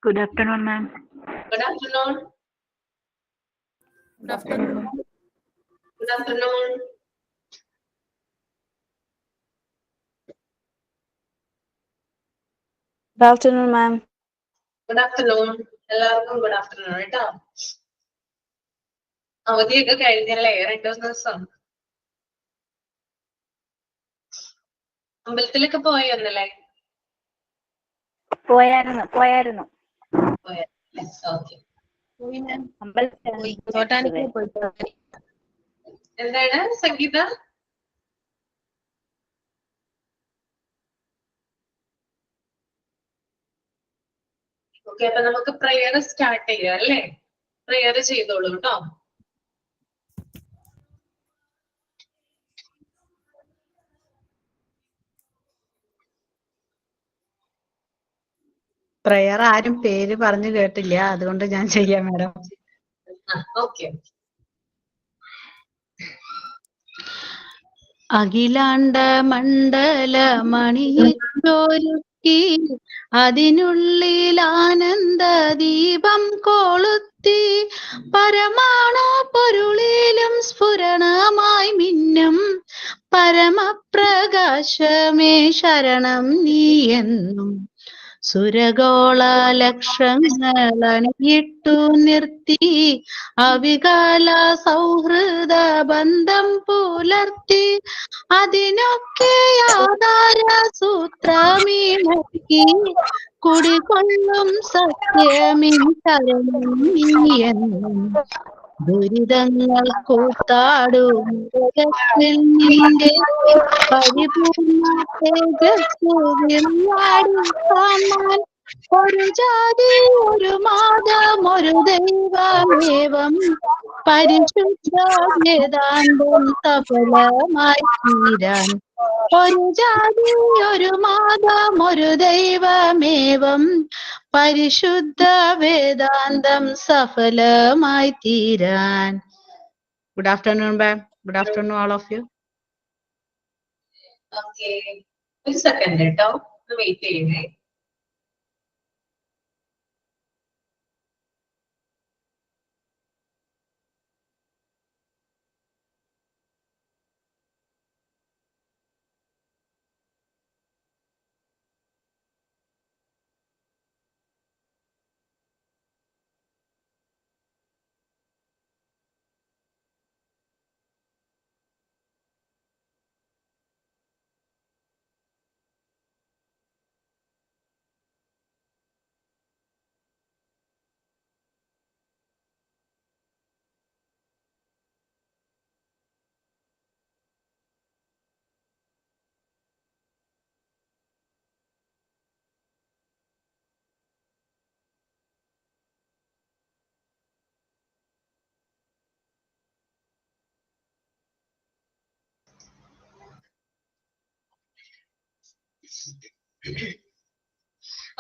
Good afternoon, ma'am. Good afternoon. Good afternoon. Good afternoon. Good afternoon, ma'am. Good afternoon. എല്ലാവർക്കും good afternoon കേട്ടോ. അവധിയൊക്കെ കഴിഞ്ഞല്ലേ 2 ദിവസം. അമ്പലത്തിലൊക്കെ പോയെന്നല്ലേ? പോയായിരുന്നു. ഓക്കെ. തോട്ടാനിക്ക് പോയിട്ട് എന്താണ് സംഗീത? ഓക്കെ, അപ്പൊ നമുക്ക് പ്രെയർ സ്റ്റാർട്ട് ചെയ്യാം അല്ലേ? പ്രെയർ ചെയ്തോളൂ കേട്ടോ. പ്രയർ ആരും പേര് പറഞ്ഞു കേട്ടില്ല, അതുകൊണ്ട് ഞാൻ ചെയ്യാം മാഡം. ഓക്കെ. അഖിലാണ്ട മണ്ഡല മണിയൊരുക്കി അതിനുള്ളിൽ ആനന്ദ ദീപം കൊളുത്തി പരമാണു പൊരുളിലും സ്ഫുരണമായി മിന്നും പരമപ്രകാശമേ ശരണം നീ എന്നും സുരഗോള ലക്ഷങ്ങളണിയിട്ടു നിർത്തി അവികാല സൗഹൃദ ബന്ധം പുലർത്തി അതിനൊക്കെ ആധാര സൂത്രമീ മുക്കി കുടികൊള്ളും സത്യമീ ശരണം നീ എന്നും ദുരിതങ്ങൾ കൂത്താടും ജഗത്തിൽ നിന്റെ പരിപൂർണ തേജസ്സു വിളയാടി കാണാൻ ഒരു ജാതി ഒരു മാതം ഒരു ദൈവമേവം പരിശുദ്ധ വേദാന്തം സഫലമായി തീരാൻ ഒരു ജാതി ഒരു മാതം ഒരു ദൈവമേവം പരിശുദ്ധ വേദാന്തം സഫലമായി തീരാൻ. Good afternoon ma'am. Good afternoon all of you. Okay, ഒരു സെക്കൻഡ് കേട്ടോ, വെയിറ്റ് ചെയ്യണേ.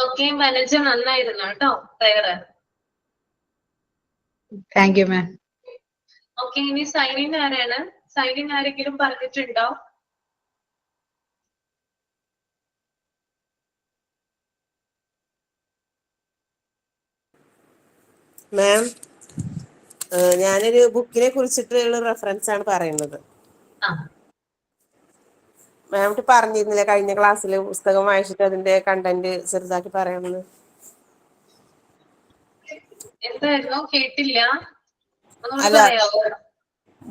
ഓക്കെ, മാനേജർ നന്നായിരുന്നു കേട്ടോ prayer. Thank you ma'am. Okay, ഇനി സൈൻ ഇൻ ആരാണ്? സൈൻ ഇൻ ആരെങ്കിലും പറഞ്ഞിട്ടുണ്ടോ? മാം, ഞാനൊരു ബുക്കിനെ കുറിച്ചിട്ടുള്ള റെഫറൻസ് ആണ് പറയുന്നത്. മാം പറഞ്ഞിരുന്നില്ല കഴിഞ്ഞ ക്ലാസ്സിൽ പുസ്തകം വായിച്ചിട്ട് അതിന്റെ കണ്ടന്റ് ചെറുതാക്കി പറയാമെന്ന്. എന്തായിരുന്നു? കേട്ടില്ല, അല്ല,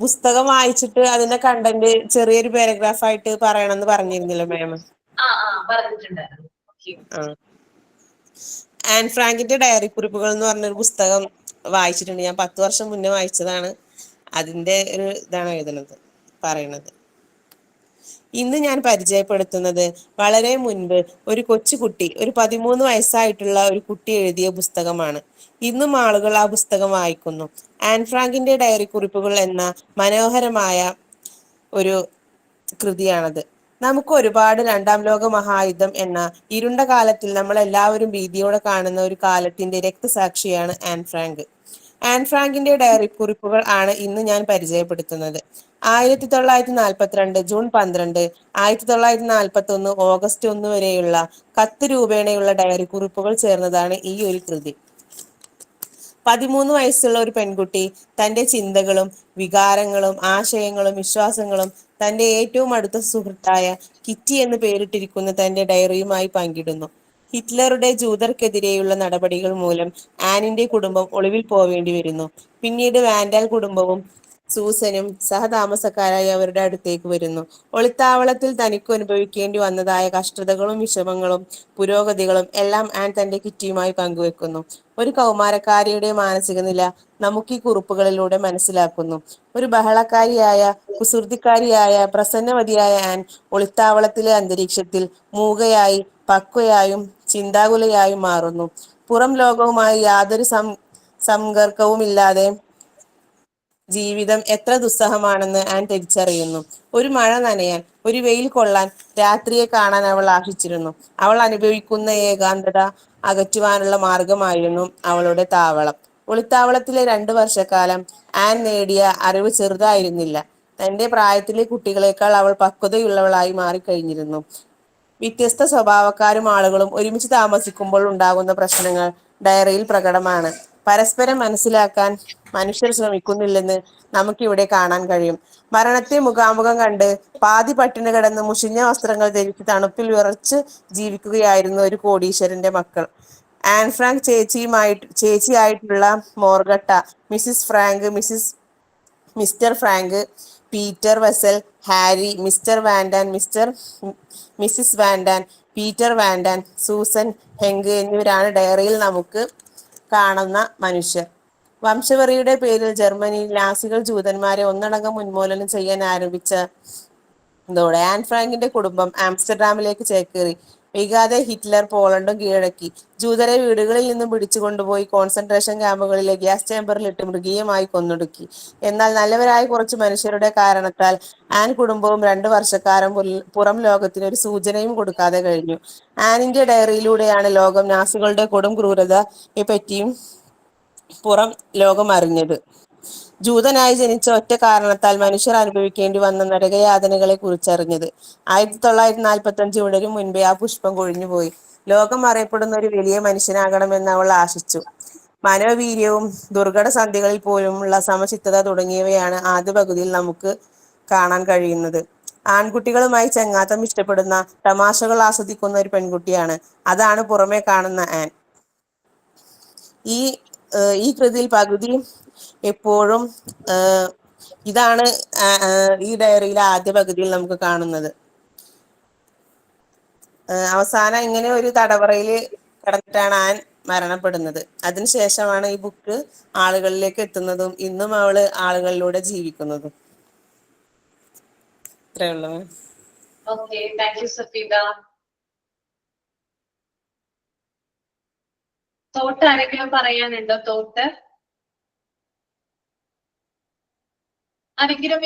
പുസ്തകം വായിച്ചിട്ട് അതിന്റെ കണ്ടന്റ് ചെറിയൊരു പാരഗ്രാഫ് ആയിട്ട് പറയണമെന്ന് പറഞ്ഞിരുന്നില്ല മാം? പറഞ്ഞിട്ടുണ്ടായിരുന്നു. ആൻ ഫ്രാങ്കിന്റെ ഡയറി കുറിപ്പുകൾ എന്ന് പറഞ്ഞൊരു പുസ്തകം വായിച്ചിട്ടുണ്ട്. ഞാൻ 10 വർഷം മുന്നേ വായിച്ചതാണ്. അതിന്റെ ഒരു ഇതാണ് പറയണത്. ഇന്ന് ഞാൻ പരിചയപ്പെടുത്തുന്നത് വളരെ മുൻപ് ഒരു കൊച്ചുകുട്ടി, ഒരു 13 വയസ്സായിട്ടുള്ള ഒരു കുട്ടി എഴുതിയ പുസ്തകമാണ്. ഇന്നും ആളുകൾ ആ പുസ്തകം വായിക്കുന്നു. ആൻ ഫ്രാങ്കിന്റെ ഡയറി കുറിപ്പുകൾ എന്ന മനോഹരമായ ഒരു കൃതിയാണത്. നമുക്ക് ഒരുപാട് 2ാം ലോക മഹായുദ്ധം എന്ന ഇരുണ്ട കാലത്തിൽ നമ്മൾ എല്ലാവരും ഭീതിയോടെ കാണുന്ന ഒരു കാലത്തിന്റെ രക്തസാക്ഷിയാണ് ആൻ ഫ്രാങ്ക്. ആൻ ഫ്രാങ്കിന്റെ ഡയറി കുറിപ്പുകൾ ആണ് ഇന്ന് ഞാൻ പരിചയപ്പെടുത്തുന്നത്. 1942 ജൂൺ 12, 1941 ഓഗസ്റ്റ് 1 വരെയുള്ള കത്ത് രൂപേണയുള്ള ഡയറി കുറിപ്പുകൾ ചേർന്നതാണ് ഈ ഒരു കൃതി. 13 വയസ്സുള്ള ഒരു പെൺകുട്ടി തന്റെ ചിന്തകളും വികാരങ്ങളും ആശയങ്ങളും വിശ്വാസങ്ങളും തന്റെ ഏറ്റവും അടുത്ത സുഹൃത്തായ കിറ്റി എന്ന് പേരിട്ടിരിക്കുന്ന തന്റെ ഡയറിയുമായി പങ്കിടുന്നു. ഹിറ്റ്ലറുടെ ജൂതർക്കെതിരെയുള്ള നടപടികൾ മൂലം ആനിന്റെ കുടുംബം ഒളിവിൽ പോവേണ്ടി വരുന്നു. പിന്നീട് വാൻഡാൽ കുടുംബവും സൂസനും സഹതാമസക്കാരായി അവരുടെ അടുത്തേക്ക് വരുന്നു. ഒളിത്താവളത്തിൽ തനിക്ക് അനുഭവിക്കേണ്ടി വന്നതായ കഷ്ടതകളും വിഷമങ്ങളും പുരോഗതികളും എല്ലാം ആൻ തന്റെ കിറ്റിയുമായി പങ്കുവെക്കുന്നു. ഒരു കൗമാരക്കാരിയുടെ മാനസിക നില നമുക്ക് ഈ കുറിപ്പുകളിലൂടെ മനസ്സിലാക്കുന്നു. ഒരു ബഹളക്കാരിയായ കുസൃതിക്കാരിയായ പ്രസന്നവതിയായ ആൻ ഒളിത്താവളത്തിലെ അന്തരീക്ഷത്തിൽ മൂകയായി പക്വയായും ചിന്താകുലയായും മാറുന്നു. പുറം ലോകവുമായി യാതൊരു സമ്പർക്കവുമില്ലാതെ ജീവിതം എത്ര ദുസ്സഹമാണെന്ന് ആൻ തിരിച്ചറിയുന്നു. ഒരു മഴ നനയാൻ, ഒരു വെയിൽ കൊള്ളാൻ, രാത്രിയെ കാണാൻ അവൾ ആശിച്ചിരുന്നു. അവൾ അനുഭവിക്കുന്ന ഏകാന്തത അകറ്റുവാനുള്ള മാർഗമായിരുന്നു അവളുടെ താവളം. ഒളിത്താവളത്തിലെ 2 വർഷക്കാലം ആൻ നേടിയ അറിവ് ചെറുതായിരുന്നില്ല. തന്റെ പ്രായത്തിലെ കുട്ടികളെക്കാൾ അവൾ പക്വതയുള്ളവളായി മാറിക്കഴിഞ്ഞിരുന്നു. വ്യത്യസ്ത സ്വഭാവക്കാരും ആളുകളും ഒരുമിച്ച് താമസിക്കുമ്പോൾ ഉണ്ടാകുന്ന പ്രശ്നങ്ങൾ ഡയറിയിൽ പ്രകടമാണ്. പരസ്പരം മനസ്സിലാക്കാൻ മനുഷ്യർ ശ്രമിക്കുന്നില്ലെന്ന് നമുക്കിവിടെ കാണാൻ കഴിയും. മരണത്തെ മുഖാമുഖം കണ്ട് പാതി പട്ടിണി കിടന്ന് മുഷിഞ്ഞ വസ്ത്രങ്ങൾ ധരിച്ച് തണുപ്പിൽ വിറച്ച് ജീവിക്കുകയായിരുന്നു ഒരു കോടീശ്വരന്റെ മക്കൾ. ആൻ ഫ്രാങ്ക് ചേച്ചിയായിട്ടുള്ള Margot, Mrs Frank, Mr Frank, Peter Wessel, Harry, Mr Van Daan, Mrs Van Daan, Peter Van Daan, Susan, Henk എന്നിവരാണ് ഡയറിയിൽ നമുക്ക് കാണുന്ന മനുഷ്യർ. വംശവെറിയുടെ പേരിൽ ജർമ്മനിയിൽ നാസികൾ ജൂതന്മാരെ ഒന്നടങ്കം ഉന്മൂലനം ചെയ്യാൻ ആരംഭിച്ചതോടെ ആൻ ഫ്രാങ്കിന്റെ കുടുംബം ആംസ്റ്റർഡാമിലേക്ക് ചേക്കേറി. വൈകാതെ ഹിറ്റ്ലർ പോളണ്ടും കീഴടക്കി. ജൂതരെ വീടുകളിൽ നിന്നും പിടിച്ചുകൊണ്ടുപോയി കോൺസെൻട്രേഷൻ ക്യാമ്പുകളിലെ ഗ്യാസ് ചേമ്പറിലിട്ട് മൃഗീയമായി കൊന്നൊടുക്കി. എന്നാൽ നല്ലവരായ കുറച്ച് മനുഷ്യരുടെ കാരണത്താൽ ആൻ കുടുംബവും 2 വർഷക്കാലം പുറം ലോകത്തിന് ഒരു സൂചനയും കൊടുക്കാതെ കഴിഞ്ഞു. ആനിന്റെ ഡയറിയിലൂടെയാണ് ലോകം നാസികളുടെ കൊടും ക്രൂരതയെ പറ്റിയും പുറം ലോകം അറിഞ്ഞത്. ജൂതനായി ജനിച്ച ഒറ്റ കാരണത്താൽ മനുഷ്യർ അനുഭവിക്കേണ്ടി വന്ന നരകയാതനകളെ കുറിച്ചറിഞ്ഞത്. 1945 ഉണരും മുൻപേ ആ പുഷ്പം കൊഴിഞ്ഞുപോയി. ലോകം അറിയപ്പെടുന്ന ഒരു വലിയ മനുഷ്യനാകണമെന്ന് അവൾ ആശിച്ചു. മനോവീര്യവും ദുർഘട സന്ധികളിൽ പോലുമുള്ള സമചിത്തത തുടങ്ങിയവയാണ് ആദ്യ പകുതിയിൽ നമുക്ക് കാണാൻ കഴിയുന്നത്. ആൺകുട്ടികളുമായി ചങ്ങാത്തം ഇഷ്ടപ്പെടുന്ന, തമാശകൾ ആസ്വദിക്കുന്ന ഒരു പെൺകുട്ടിയാണ്. അതാണ് പുറമെ കാണുന്ന ആൻ. ഈ കൃതിയിൽ പകുതി എപ്പോഴും ഇതാണ് ഈ ഡയറിയിലെ ആദ്യ പകുതിയിൽ നമുക്ക് കാണുന്നത്. അവസാനം ഇങ്ങനെ ഒരു തടവറയിൽ കിടന്നിട്ടാണ് ആൻ മരണപ്പെടുന്നത്. അതിനുശേഷമാണ് ഈ ബുക്ക് ആളുകളിലേക്ക് എത്തുന്നതും ഇന്നും അവള് ആളുകളിലൂടെ ജീവിക്കുന്നതും. ഇത്രയേ ഉള്ളൂ. Okay, thank you Safeeda. Thought ആരെങ്കിലും പറയാനുണ്ടോ? തോട്ട് ആരെങ്കിലും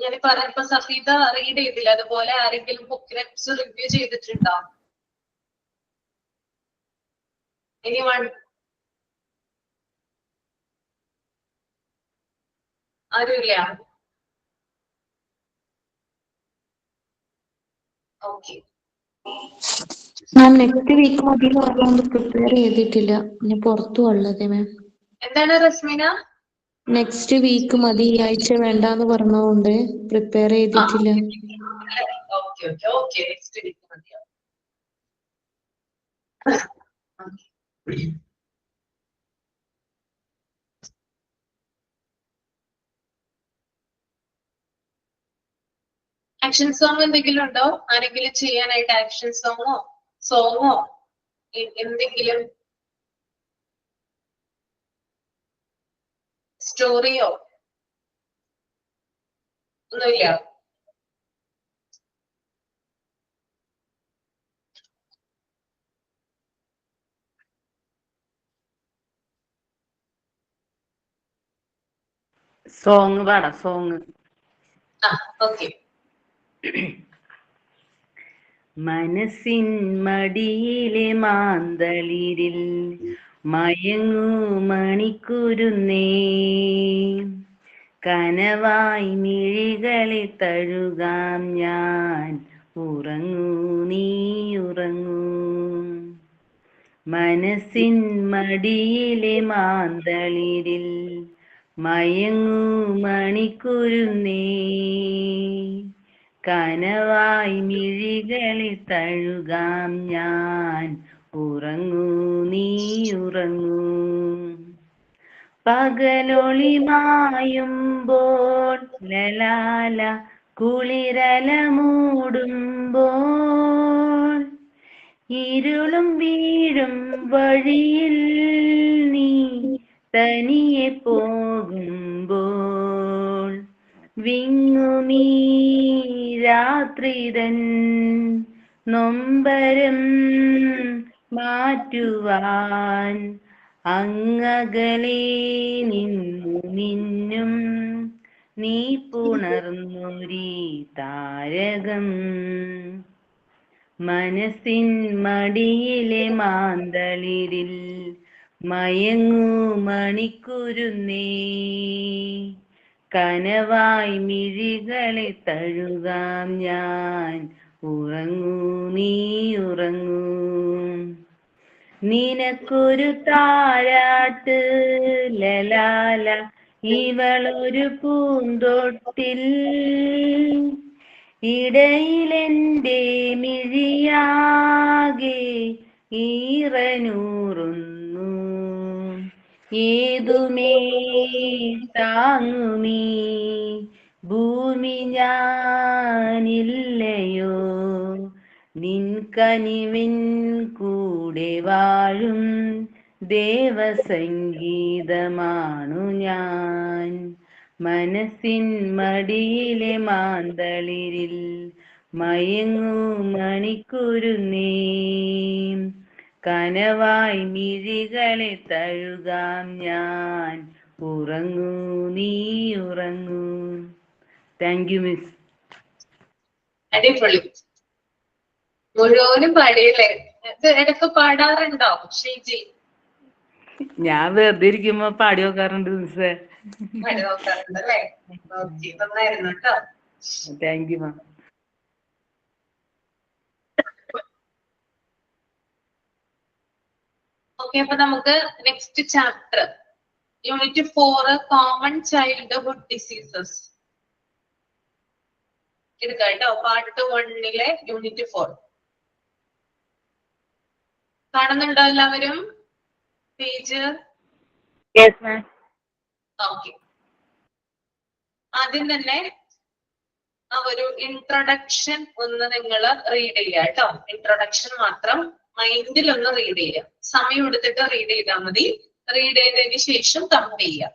ഞാൻ പറഞ്ഞപ്പോ സഫീദ റീഡ് ചെയ്തില്ല, അതുപോലെ ആരെങ്കിലും ബുക്കിനെ കുറിച്ച് റിവ്യൂ ചെയ്തിട്ടുണ്ടോ? എനിവൺ? ആരുമില്ല? ഓക്കെ. ഞാൻ നെക്സ്റ്റ് വീക്ക് മതി പറഞ്ഞുകൊണ്ട് പ്രിപ്പയർ ചെയ്തിട്ടില്ല. ഞാൻ പുറത്തു ഉള്ളത് മാം. എന്താണ് റസ്മിന? നെക്സ്റ്റ് വീക്ക് മതി, ഈ ആഴ്ച വേണ്ടാന്ന് പറഞ്ഞുകൊണ്ട് പ്രിപ്പയർ ചെയ്തിട്ടില്ല. Okay okay okay, next week മതിയോ? ആക്ഷൻ സോങ് എന്തെങ്കിലും ഉണ്ടോ? ആരെങ്കിലും ചെയ്യാനായിട്ട് ആക്ഷൻ സോങ്ങോ എന്തെങ്കിലും സ്റ്റോറിയോ ഒന്നുമില്ല? സോങ് പാടാം, സോങ്. ഓക്കെ. മനസ്സിൻ മടിയിലെ മാന്തളിരിൽ മയങ്ങൂ മണിക്കുരുന്നേ കനവായി മിഴികളെ തഴുകാം ഞാൻ ഉറങ്ങൂ നീ ഉറങ്ങൂ മനസ്സിൻ മടിയിലെ മാന്തളിരിൽ മയങ്ങൂ മണിക്കുരുന്നേ കനവായി മിഴികളെ തഴുകാം ഞാൻ ഉറങ്ങൂ നീ ഉറങ്ങൂ പകലൊളി മായുമ്പോൾ ലലാല കുളിരല മൂടുമ്പോൾ ഇരുളും വീഴും വഴിയിൽ നീ തനിയെ പോകുമ്പോൾ വിങ്ങുമീ രാത്രിതൻ നൊമ്പരം മാറ്റുവാൻ അങ്ങകലെ നിന്നു മിന്നും നീ പുണർന്നൊരീ താരകം മനസ്സിൻ മടിയിലെ മാന്തളിരിൽ മയങ്ങൂ മണിക്കുരുന്നേ കനവായി മിഴികളെ തഴുകാം ഞാൻ ഉറങ്ങൂ നീ ഉറങ്ങൂ നിനക്കൊരു താരാട്ട് ലലാല ഇവളൊരു പൂന്തോട്ടിൽ ഇടയിലെന്റെ മിഴിയാകെ ഈറനൂറുന്നു ഏതുമേ താങ്ങുമീ ഭൂമി ഞാനില്ലയോ നിൻ കനിവിൻ കൂടെ വാഴും ദേവസംഗീതമാണു ഞാൻ മനസ്സിൻ മടിയിലെ മാന്തളിരിൽ മയങ്ങൂ മണിക്കുരുന്നേ കനവായി മിഴികളെ തഴുകാം ഞാൻ ഉറങ്ങൂ നീ ഉറങ്ങൂ. Thank you miss. അടിപൊളി. മുഴുവനും പാടിയില്ലേ? ഇത് ഇടയ്ക്ക് പാടാറുണ്ടോ ഷീജി? ഞാൻ വെറുതെ ഇരിക്കുമ്പോ പാടി നോക്കാറുണ്ട് മിസ്സേ. പാടി നോക്കാറുണ്ട് അല്ലേ? ഓക്കെ, നന്നായിരുന്നു കേട്ടോ. Thank you ma'am. ഓക്കെ, അപ്പൊ നമുക്ക് next chapter unit 4 common childhood diseases എടുക്കാം കേട്ടോ. പാർട്ട് 1 യൂണിറ്റ് 4 കാണുന്നുണ്ടോ എല്ലാവരും പേജ്? ഓക്കെ, ആദ്യം തന്നെ ആ ഒരു ഇൻട്രൊഡക്ഷൻ ഒന്ന് നിങ്ങൾ റീഡ് ചെയ്യുക കേട്ടോ. ഇൻട്രൊഡക്ഷൻ മാത്രം മൈൻഡിൽ ഒന്ന് റീഡ് ചെയ്യുക. സമയം എടുത്തിട്ട് റീഡ് ചെയ്താൽ മതി. റീഡ് ചെയ്തതിന് ശേഷം കമന്റ് ചെയ്യുക.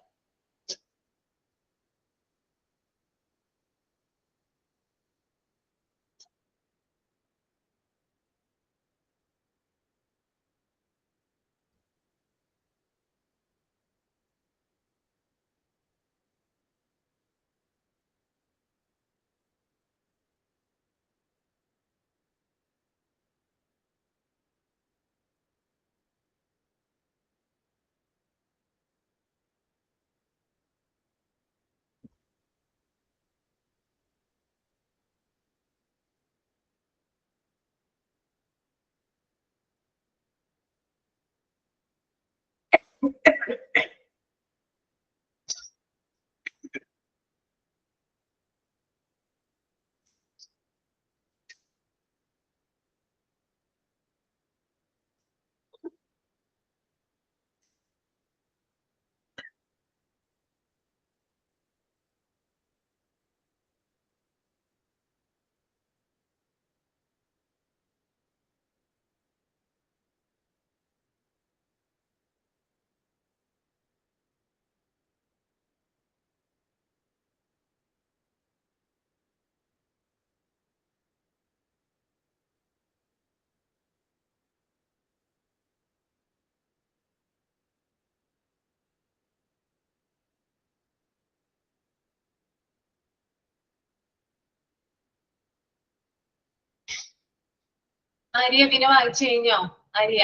ആര്യ പിന്നെ വായിച്ചു കഴിഞ്ഞോ? Arya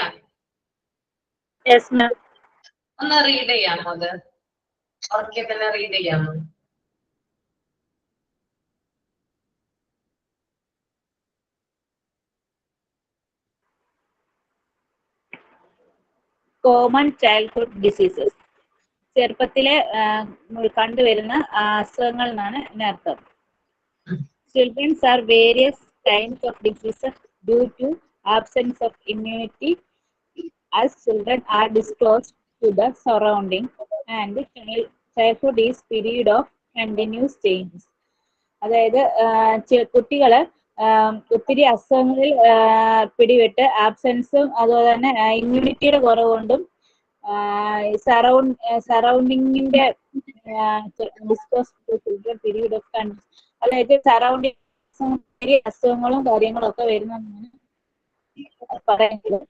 Yes, ma'am. ഒന്ന് റീഡ് ചെയ്യാമോ അത്? ഓക്കെ, തന്നെ റീഡ് ചെയ്യാമോ? Common childhood diseases. ചെറുപ്പത്തിലെ കണ്ടുവരുന്ന അസുഖങ്ങൾ എന്നാണ് ഇതിനർത്ഥം. Children are various kinds of diseases due to absence of immunity as children are disclosed to the surrounding and childhood is period of continuous changes. അതായത് കുട്ടികള് ഒത്തിരി അസുഖങ്ങളിൽ പിടിപെട്ട് ആബ്സെൻസും അതുപോലെ തന്നെ ഇമ്മ്യൂണിറ്റിയുടെ കുറവ് കൊണ്ടും സറൗണ്ടിങ്ങിന്റെ പീരീഡ് ഓഫ് അതായത് സറൗണ്ടിങ് അസുഖങ്ങളും കാര്യങ്ങളും ഒക്കെ വരുന്നതാണ് പറയുന്നത്.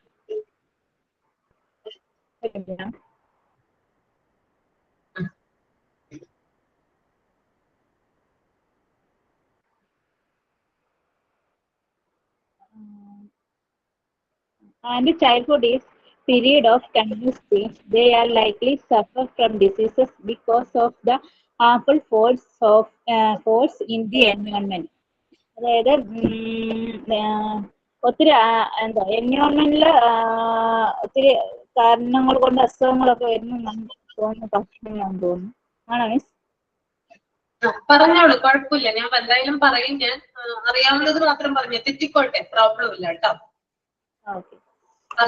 And childhood is period of continuous change. They are likely suffer from diseases because of the harmful force in the environment. അതായത് ഒത്തിരി എന്താ എൻവയോൺമെന്റില് ഒത്തിരി കാരണങ്ങൾ കൊണ്ട് അസുഖങ്ങളൊക്കെ വരുന്ന തോന്നുന്നു ഭക്ഷണം തോന്നുന്നു. ആണോ മിസ്? പറഞ്ഞോളൂ, കുഴപ്പമില്ല. ഞാൻ എന്തായാലും പറയും. ഞാൻ അറിയാവുന്നത് മാത്രം പറഞ്ഞു, തെറ്റിക്കോട്ടെ, പ്രോബ്ലം ഇല്ല കേട്ടോ. Okay.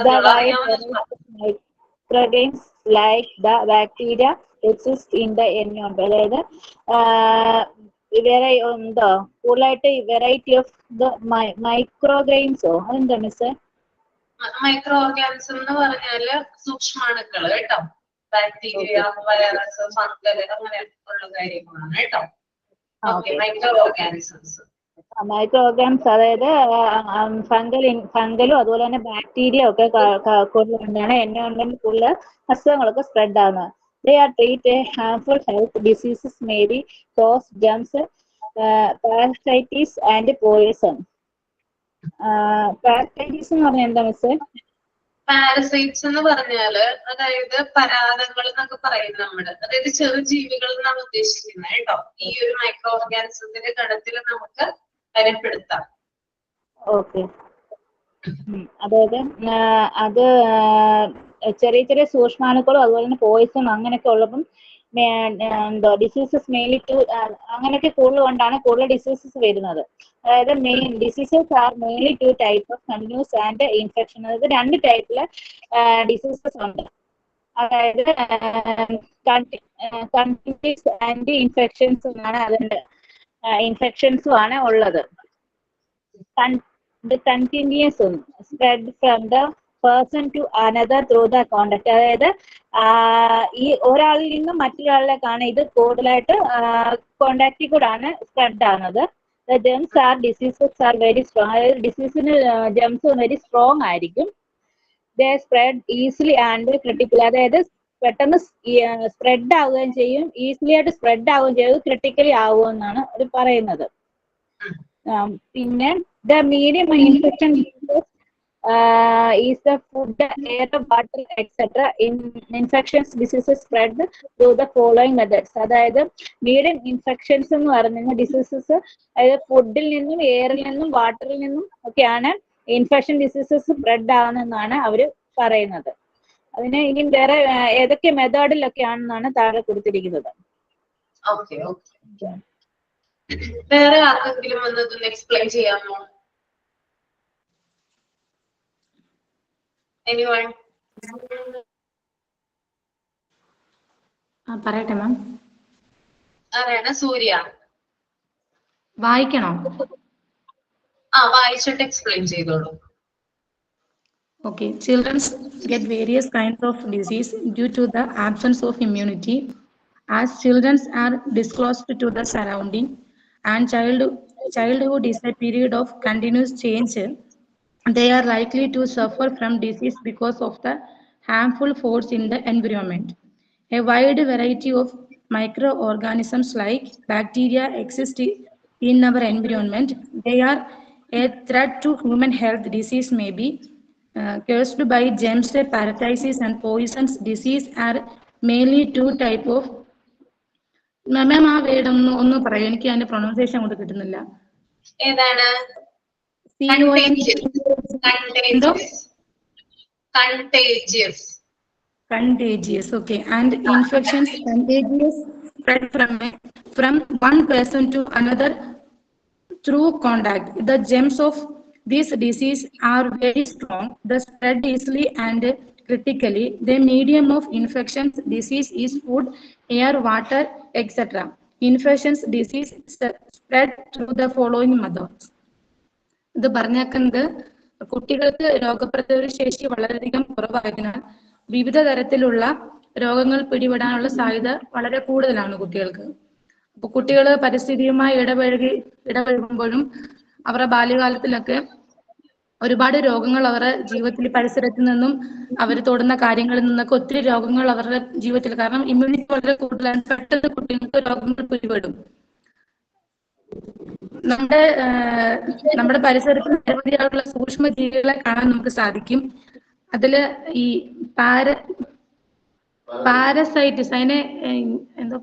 The microorganisms like the bacteria exist in the environment. അതായത് വേറെ എന്തോ കൂടുതലായിട്ട് വെറൈറ്റി ഓഫ് ദ മൈക്രോഗ്രെയിൻസോ അതെന്താ മിസ്? മൈക്രോ ഓർഗാനിസം എന്ന് പറഞ്ഞാല് സൂക്ഷ്മാണുക്കൾ കേട്ടോ. ബാക്ടീരിയ, വൈറസ്, ഫംഗൽ അങ്ങനെ ഉള്ള കാര്യങ്ങളാണ് കേട്ടോ. Micro organisms. മൈക്രോ ഓർഗാനിസം അതായത് ഫംഗലും അതുപോലെ തന്നെ ബാക്ടീരിയ ഒക്കെ കൊണ്ടാണ് എൻവയോൺമെന്റ് കൂടുതൽ അസുഖങ്ങളൊക്കെ സ്പ്രെഡ് ആകുന്നത്. They are treated harmful health diseases may be cause germs, parasites and poison. Parasites എന്ന് പറഞ്ഞാൽ എന്താ മിസ്? പാരസൈറ്റ്സ് എന്ന് പറഞ്ഞാല് അതായത് പരാതങ്ങൾ എന്നൊക്കെ പറയും നമ്മള്. അതായത് ചെറു ജീവികൾ എന്നാണ് ഉദ്ദേശിക്കുന്നത് കേട്ടോ. ഈ ഒരു മൈക്രോ ഓർഗാനിസത്തിന്റെ ഗണത്തിൽ നമുക്ക് പരിപ്പെടുത്താം. ഓക്കെ. അതായത് അത് ചെറിയ ചെറിയ സൂക്ഷ്മാണുക്കളും അതുപോലെ തന്നെ പോയിസൺ അങ്ങനെയൊക്കെ ഉള്ളപ്പം എന്തോ ഡിസീസസ് മെയിൻലി ടു അങ്ങനെയൊക്കെ കൂടുതൽ കൊണ്ടാണ് കൂടുതൽ ഡിസീസസ് വരുന്നത്. അതായത് main diseases are mainly two type of continuous and infection. അതായത് രണ്ട് ടൈപ്പില് ഡിസീസസ് ഉണ്ട്. അതായത് കണ്ടിന്യൂസ് ആൻഡ് ഇൻഫെക്ഷൻസ് എന്നാണ് അതിന്റെ ഇൻഫെക്ഷൻസും ആണ് ഉള്ളത്. Continuous spread from the person to another through the contact. അതായത് ഈ ഒരാളിൽ നിന്നും മറ്റൊരാളിലേക്കാണ് ഇത് കൂടുതലായിട്ട് കോണ്ടാക്റ്റിൽ കൂടാണ് സ്പ്രെഡ് ആകുന്നത്. Germs are diseases are very strong. അതായത് ഡിസീസിന് ജെംസ് വെരി സ്ട്രോങ് ആയിരിക്കും. They spread easily and critical. അതായത് പെട്ടെന്ന് സ്പ്രെഡ് ആവുകയും ചെയ്യും, ഈസിലി ആയിട്ട് സ്പ്രെഡ് ആവുകയും ചെയ്യും, ക്രിട്ടിക്കലി ആവുമെന്നാണ് അത് പറയുന്നത്. പിന്നെ the medium infection is the food, air, water, etc. In infectious diseases spread through the following methods. അതായത് മീഡിയം ഇൻഫെക്ഷൻസ് എന്ന് പറയുന്ന ഡിസീസസ് അതായത് ഫുഡിൽ നിന്നും എയറിൽ നിന്നും വാട്ടറിൽ നിന്നും ഒക്കെയാണ് ഇൻഫെക്ഷൻ ഡിസീസസ് സ്പ്രെഡ് ആവുന്നതെന്നാണ് അവർ പറയുന്നത്. അതിന് ഇനി വേറെ ഏതൊക്കെ മെത്തേഡിലൊക്കെ ആണെന്നാണ് താഴെ കൊടുത്തിരിക്കുന്നത്. വേറെ ആർക്കെങ്കിലും വന്നതൊന്ന് എക്സ്പ്ലെയിൻ ചെയ്യാമോ? Anyone? പറയട്ടെ മാം. ആരാണ്? സൂര്യ. വായിക്കണോ? വായിച്ചിട്ട് എക്സ്പ്ലെയിൻ ചെയ്തോളൂ. Okay. Children get various kinds of disease due to the absence of immunity. As children are disclosed to the surrounding and childhood is a period of continuous change, they are likely to suffer from disease because of the harmful force in the environment. A wide variety of microorganisms like bacteria exist in our environment. They are a threat to human health. Disease may be caused by germs, parasites, and poisons disease are mainly two type of. മാം ആ word ഒന്ന് പറയൂ, എനിക്ക് അതിന്റെ pronunciation കൊണ്ട് കിട്ടുന്നില്ല. ഏതാണ്? Contagious, okay. And infections contagious spread from one person to another through contact. The germs of this disease are very strong. They spread easily and critically. The medium of infections disease is food, air, water, etc. Infections disease spread through the following methods. ഇത് പറഞ്ഞേക്കുന്നത് കുട്ടികൾക്ക് രോഗപ്രതിരോധ ശേഷി വളരെയധികം കുറവായതിനാൽ വിവിധ തരത്തിലുള്ള രോഗങ്ങൾ പിടിപെടാനുള്ള സാധ്യത വളരെ കൂടുതലാണ് കുട്ടികൾക്ക്. അപ്പൊ കുട്ടികൾ പരിസ്ഥിതിയുമായി ഇടപഴകുമ്പോഴും അവരുടെ ബാല്യകാലത്തിലൊക്കെ ഒരുപാട് രോഗങ്ങൾ അവരുടെ ജീവിതത്തിൽ പരിസരത്തിൽ നിന്നും അവർ തൊടുന്ന കാര്യങ്ങളിൽ നിന്നൊക്കെ ഒത്തിരി രോഗങ്ങൾ അവരുടെ ജീവിതത്തിൽ, കാരണം ഇമ്മ്യൂണിറ്റി വളരെ കൂടുതലാണ്, പെട്ടെന്ന് കുട്ടികൾക്ക് രോഗങ്ങൾ പിടിപെടും. നമ്മുടെ പരിസരത്തിൽ നിരവധിയായിട്ടുള്ള സൂക്ഷ്മ ജീവികളെ കാണാൻ നമുക്ക് സാധിക്കും. അതില് ഈ പാരസൈറ്റിസ്, അതിനെ എന്തോ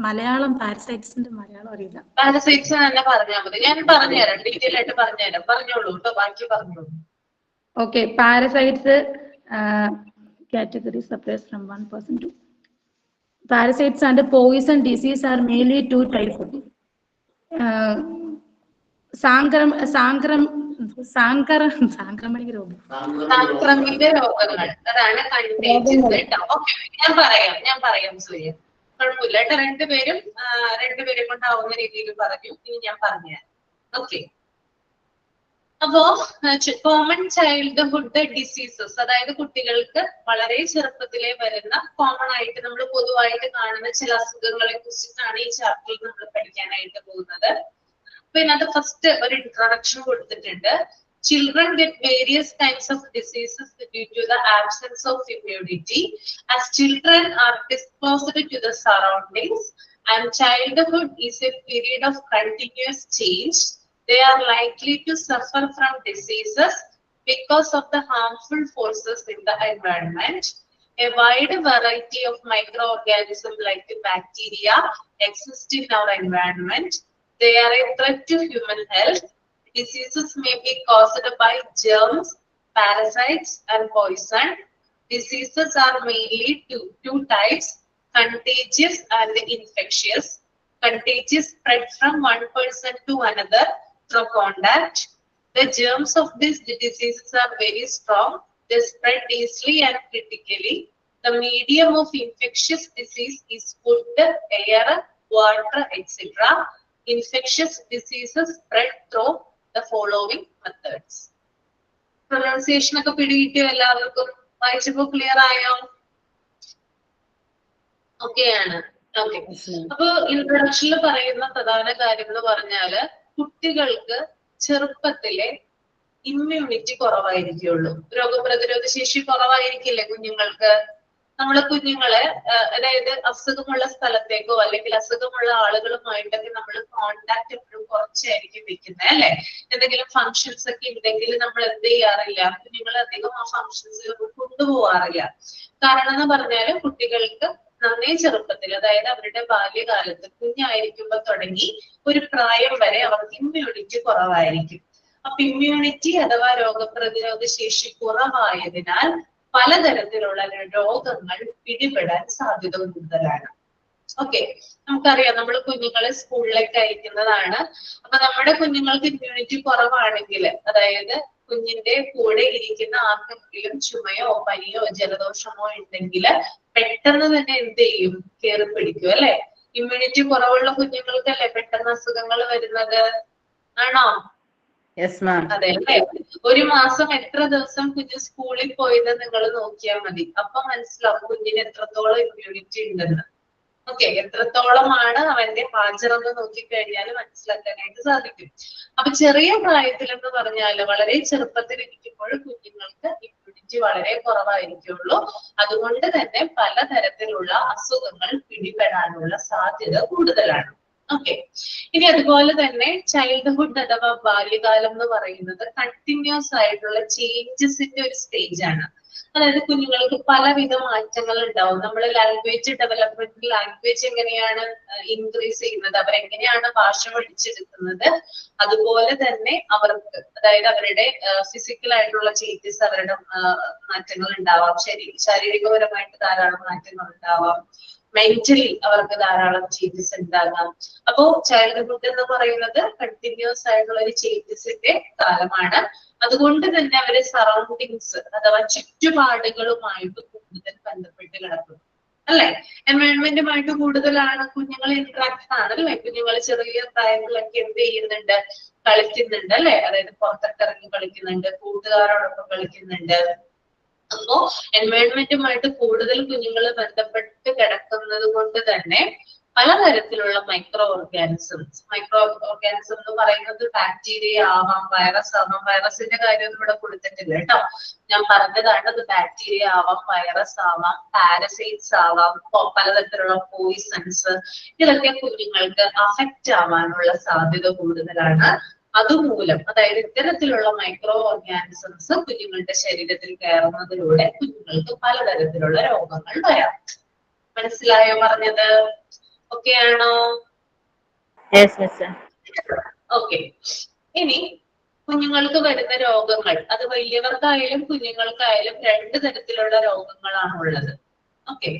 മലയാളം പാരസൈറ്റിസിന്റെ മലയാളം അറിയില്ല. പാരസൈറ്റ്സ് തന്നെ പറഞ്ഞാൽ മതി, ഞാൻ പറഞ്ഞുതരാം, ഡീറ്റെയിൽ ആയിട്ട് പറഞ്ഞുതരാം. പറഞ്ഞോളൂ കേട്ടോ, ബാക്കി പറഞ്ഞോളൂ. Okay, parasites category separates from one person to. Parasites and poison disease are mainly two types. സാംക്രമിക രോഗങ്ങൾ, അതാണ് കണ്ടേജിയസ് കേട്ടോ. ഓക്കെ, ഞാൻ പറയാം സൂര്യ, കുഴപ്പമില്ല കേട്ടോ. രണ്ടുപേരും കൊണ്ടാവുന്ന രീതിയിൽ പറഞ്ഞു. ഇനി ഞാൻ പറഞ്ഞുതരാം. ഓക്കെ, അപ്പോ കോമൺ ചൈൽഡ്ഹുഡ് ഡിസീസസ്, അതായത് കുട്ടികൾക്ക് വളരെ ചെറുപ്പത്തിലേ വരുന്ന കോമൺ ആയിട്ട് നമ്മൾ പൊതുവായിട്ട് കാണുന്ന ചില അസുഖങ്ങളെ കുറിച്ചിട്ടാണ് ഈ ചാപ്റ്ററിൽ നമ്മൾ പഠിക്കാനായിട്ട് പോകുന്നത്. അപ്പൊ ഇതിനകത്ത് ഫസ്റ്റ് ഒരു ഇൻട്രൊഡക്ഷൻ കൊടുത്തിട്ടുണ്ട്. Children get various kinds of diseases due to the absence of immunity. As children are exposed to the surroundings and childhood is a period of continuous change, they are likely to suffer from diseases because of the harmful forces in the environment. A wide variety of microorganisms like bacteria exist in our environment. They are a threat to human health. Diseases may be caused by germs, parasites, and poison. Diseases are mainly two types: contagious and infectious. Contagious spread from one person to another through contact. The germs of these diseases are very strong. They spread easily and critically. The medium of infectious disease is food, air, water, etc. Infectious diseases spread through the following methods. Pronunciation ഒക്കെ പിടികിട്ടിയോ എല്ലാവർക്കും? വായിച്ചപ്പോ clear ആയോ? Okay ആണ്. Okay, അപ്പൊ ഇൻട്രൊഡക്ഷനിൽ പറയുന്ന പ്രധാന കാര്യം എന്ന് പറഞ്ഞാല് കുട്ടികൾക്ക് ചെറുപ്പത്തിലെ ഇമ്മ്യൂണിറ്റി കുറവായിരിക്കുള്ളൂ, രോഗപ്രതിരോധ ശേഷി കുറവായിരിക്കില്ലേ കുഞ്ഞുങ്ങൾക്ക്. നമ്മള് കുഞ്ഞുങ്ങളെ അതായത് അസുഖമുള്ള സ്ഥലത്തേക്കോ അല്ലെങ്കിൽ അസുഖമുള്ള ആളുകളുമായിട്ടൊക്കെ നമ്മൾ കോണ്ടാക്ട് എപ്പോഴും കുറച്ചായിരിക്കും വെക്കുന്നത്, അല്ലെ? എന്തെങ്കിലും ഫങ്ഷൻസ് ഒക്കെ ഉണ്ടെങ്കിൽ നമ്മൾ എന്ത് ചെയ്യാറില്ല, കുഞ്ഞുങ്ങളെ അധികം ആ ഫങ്ഷൻസിൽ കൊണ്ടുപോകാറില്ല. കാരണം എന്ന് പറഞ്ഞാല് കുട്ടികൾക്ക് നന്നേ ചെറുപ്പത്തിൽ, അതായത് അവരുടെ ബാല്യകാലത്ത് കുഞ്ഞായിരിക്കുമ്പോ തുടങ്ങി ഒരു പ്രായം വരെ അവർക്ക് ഇമ്മ്യൂണിറ്റി കുറവായിരിക്കും. അപ്പൊ ഇമ്മ്യൂണിറ്റി അഥവാ രോഗപ്രതിരോധ ശേഷി കുറവായതിനാൽ പലതരത്തിലുള്ള രോഗങ്ങൾ പിടിപെടാൻ സാധ്യത കൂടുതലാണ്. ഓക്കെ, നമുക്കറിയാം നമ്മൾ കുഞ്ഞുങ്ങളെ സ്കൂളിലേക്ക് അയക്കുന്നതാണ്. അപ്പൊ നമ്മുടെ കുഞ്ഞുങ്ങൾക്ക് ഇമ്മ്യൂണിറ്റി കുറവാണെങ്കിൽ, അതായത് കുഞ്ഞിന്റെ കൂടെ ഇരിക്കുന്ന ആർക്കെങ്കിലും ചുമയോ പനിയോ ജലദോഷമോ ഉണ്ടെങ്കിൽ പെട്ടെന്ന് തന്നെ എന്ത് ചെയ്യും, കയറി പിടിക്കും, അല്ലെ? ഇമ്മ്യൂണിറ്റി കുറവുള്ള കുഞ്ഞുങ്ങൾക്കല്ലേ പെട്ടെന്ന് അസുഖങ്ങൾ വരുന്നത്, ആണോ? അതെ അല്ലേ? ഒരു മാസം എത്ര ദിവസം കുഞ്ഞ് സ്കൂളിൽ പോയത് നിങ്ങൾ നോക്കിയാൽ മതി, അപ്പൊ മനസ്സിലാവും കുഞ്ഞിന് എത്രത്തോളം ഇമ്മ്യൂണിറ്റി ഉണ്ടെന്ന്. ഓക്കെ, എത്രത്തോളമാണ് അവന്റെ ഹാജരെന്ന് നോക്കിക്കഴിഞ്ഞാൽ മനസ്സിലാക്കാനായിട്ട് സാധിക്കും. അപ്പൊ ചെറിയ പ്രായത്തിലെന്ന് പറഞ്ഞാല് വളരെ ചെറുപ്പത്തിൽ ഇരിക്കുമ്പോൾ കുഞ്ഞുങ്ങൾക്ക് ഇമ്മ്യൂണിറ്റി വളരെ കുറവായിരിക്കുള്ളൂ. അതുകൊണ്ട് തന്നെ പലതരത്തിലുള്ള അസുഖങ്ങൾ പിടിപെടാനുള്ള സാധ്യത കൂടുതലാണ്. ഓക്കെ. ഇനി അതുപോലെ തന്നെ ചൈൽഡ്ഹുഡ് അഥവാ ബാല്യകാലം എന്ന് പറയുന്നത് കണ്ടിന്യൂസ് ആയിട്ടുള്ള ചേഞ്ചസിന്റെ ഒരു സ്റ്റേജ് ആണ്. അതായത് കുഞ്ഞുങ്ങൾക്ക് പലവിധ മാറ്റങ്ങൾ ഉണ്ടാവും. നമ്മൾ ലാംഗ്വേജ് ഡെവലപ്മെന്റ്, ലാംഗ്വേജ് എങ്ങനെയാണ് ഇൻക്രീസ് ചെയ്യുന്നത്, അവരെങ്ങനെയാണ് ഭാഷ പഠിച്ചെടുക്കുന്നത്, അതുപോലെ തന്നെ അവർക്ക് അതായത് അവരുടെ ഫിസിക്കൽ ആയിട്ടുള്ള ചേഞ്ചസ്, അവരുടെ മാറ്റങ്ങൾ ഉണ്ടാവാം, ശാരീരികപരമായിട്ട് ധാരാളം മാറ്റങ്ങൾ ഉണ്ടാവാം, മെന്റലി അവർക്ക് ധാരാളം ചേഞ്ചസ് ഉണ്ടാകാം. അപ്പോ ചൈൽഡ്ഹുഡ് എന്ന് പറയുന്നത് കണ്ടിന്യൂസ് ആയിട്ടുള്ള ഒരു ചേഞ്ചസിന്റെ കാലമാണ്. അതുകൊണ്ട് തന്നെ അവര് സറൗണ്ടിങ്സ് അഥവാ ചുറ്റുപാടുകളുമായിട്ട് കൂടുതൽ ബന്ധപ്പെട്ട് കിടക്കുന്നു, അല്ലെ? എൻവയോൺമെന്റുമായിട്ട് കൂടുതലാണ് കുഞ്ഞുങ്ങൾ ഇന്ററാക്ട് ആണല്ലേ. കുഞ്ഞുങ്ങൾ ചെറിയ പ്രായങ്ങളിലൊക്കെ എന്ത് ചെയ്യുന്നുണ്ട്, കളിക്കുന്നുണ്ട്, അല്ലെ? അതായത് പുറത്തൊക്കെ ഇറങ്ങി കളിക്കുന്നുണ്ട്, കൂട്ടുകാരോടൊപ്പം കളിക്കുന്നുണ്ട്. അപ്പോ എൻവയോൺമെന്റുമായിട്ട് കൂടുതൽ കുഞ്ഞുങ്ങൾ ബന്ധപ്പെട്ട് കിടക്കുന്നത് കൊണ്ട് തന്നെ പലതരത്തിലുള്ള മൈക്രോ ഓർഗാനിസംസ് എന്ന് പറയുന്നത് ബാക്ടീരിയ ആവാം, വൈറസ് ആവാം. വൈറസിന്റെ കാര്യം ഇവിടെ കൊടുത്തിട്ടില്ല കേട്ടോ, ഞാൻ പറഞ്ഞതാണ്. അത് ബാക്ടീരിയ ആവാം, വൈറസ് ആവാം, പാരസൈറ്റ്സ് ആവാം, പലതരത്തിലുള്ള പോയിസൺസ്, ഇതൊക്കെ കുഞ്ഞുങ്ങൾക്ക് അഫക്റ്റ് ആവാനുള്ള സാധ്യത കൂടുതലാണ്. അതുമൂലം അതായത് ഇത്തരത്തിലുള്ള മൈക്രോ ഓർഗാനിസംസ് കുഞ്ഞുങ്ങളുടെ ശരീരത്തിൽ കയറുന്നതിലൂടെ കുഞ്ഞുങ്ങൾക്ക് പലതരത്തിലുള്ള രോഗങ്ങൾ വരാം. മനസ്സിലായോ പറഞ്ഞത്? ഓക്കെ ആണോ? ഓക്കെ. ഇനി കുഞ്ഞുങ്ങൾക്ക് വരുന്ന രോഗങ്ങൾ, അത് വലിയവർക്കായാലും കുഞ്ഞുങ്ങൾക്കായാലും രണ്ട് തരത്തിലുള്ള രോഗങ്ങളാണ് ഉള്ളത്. ഓക്കെ.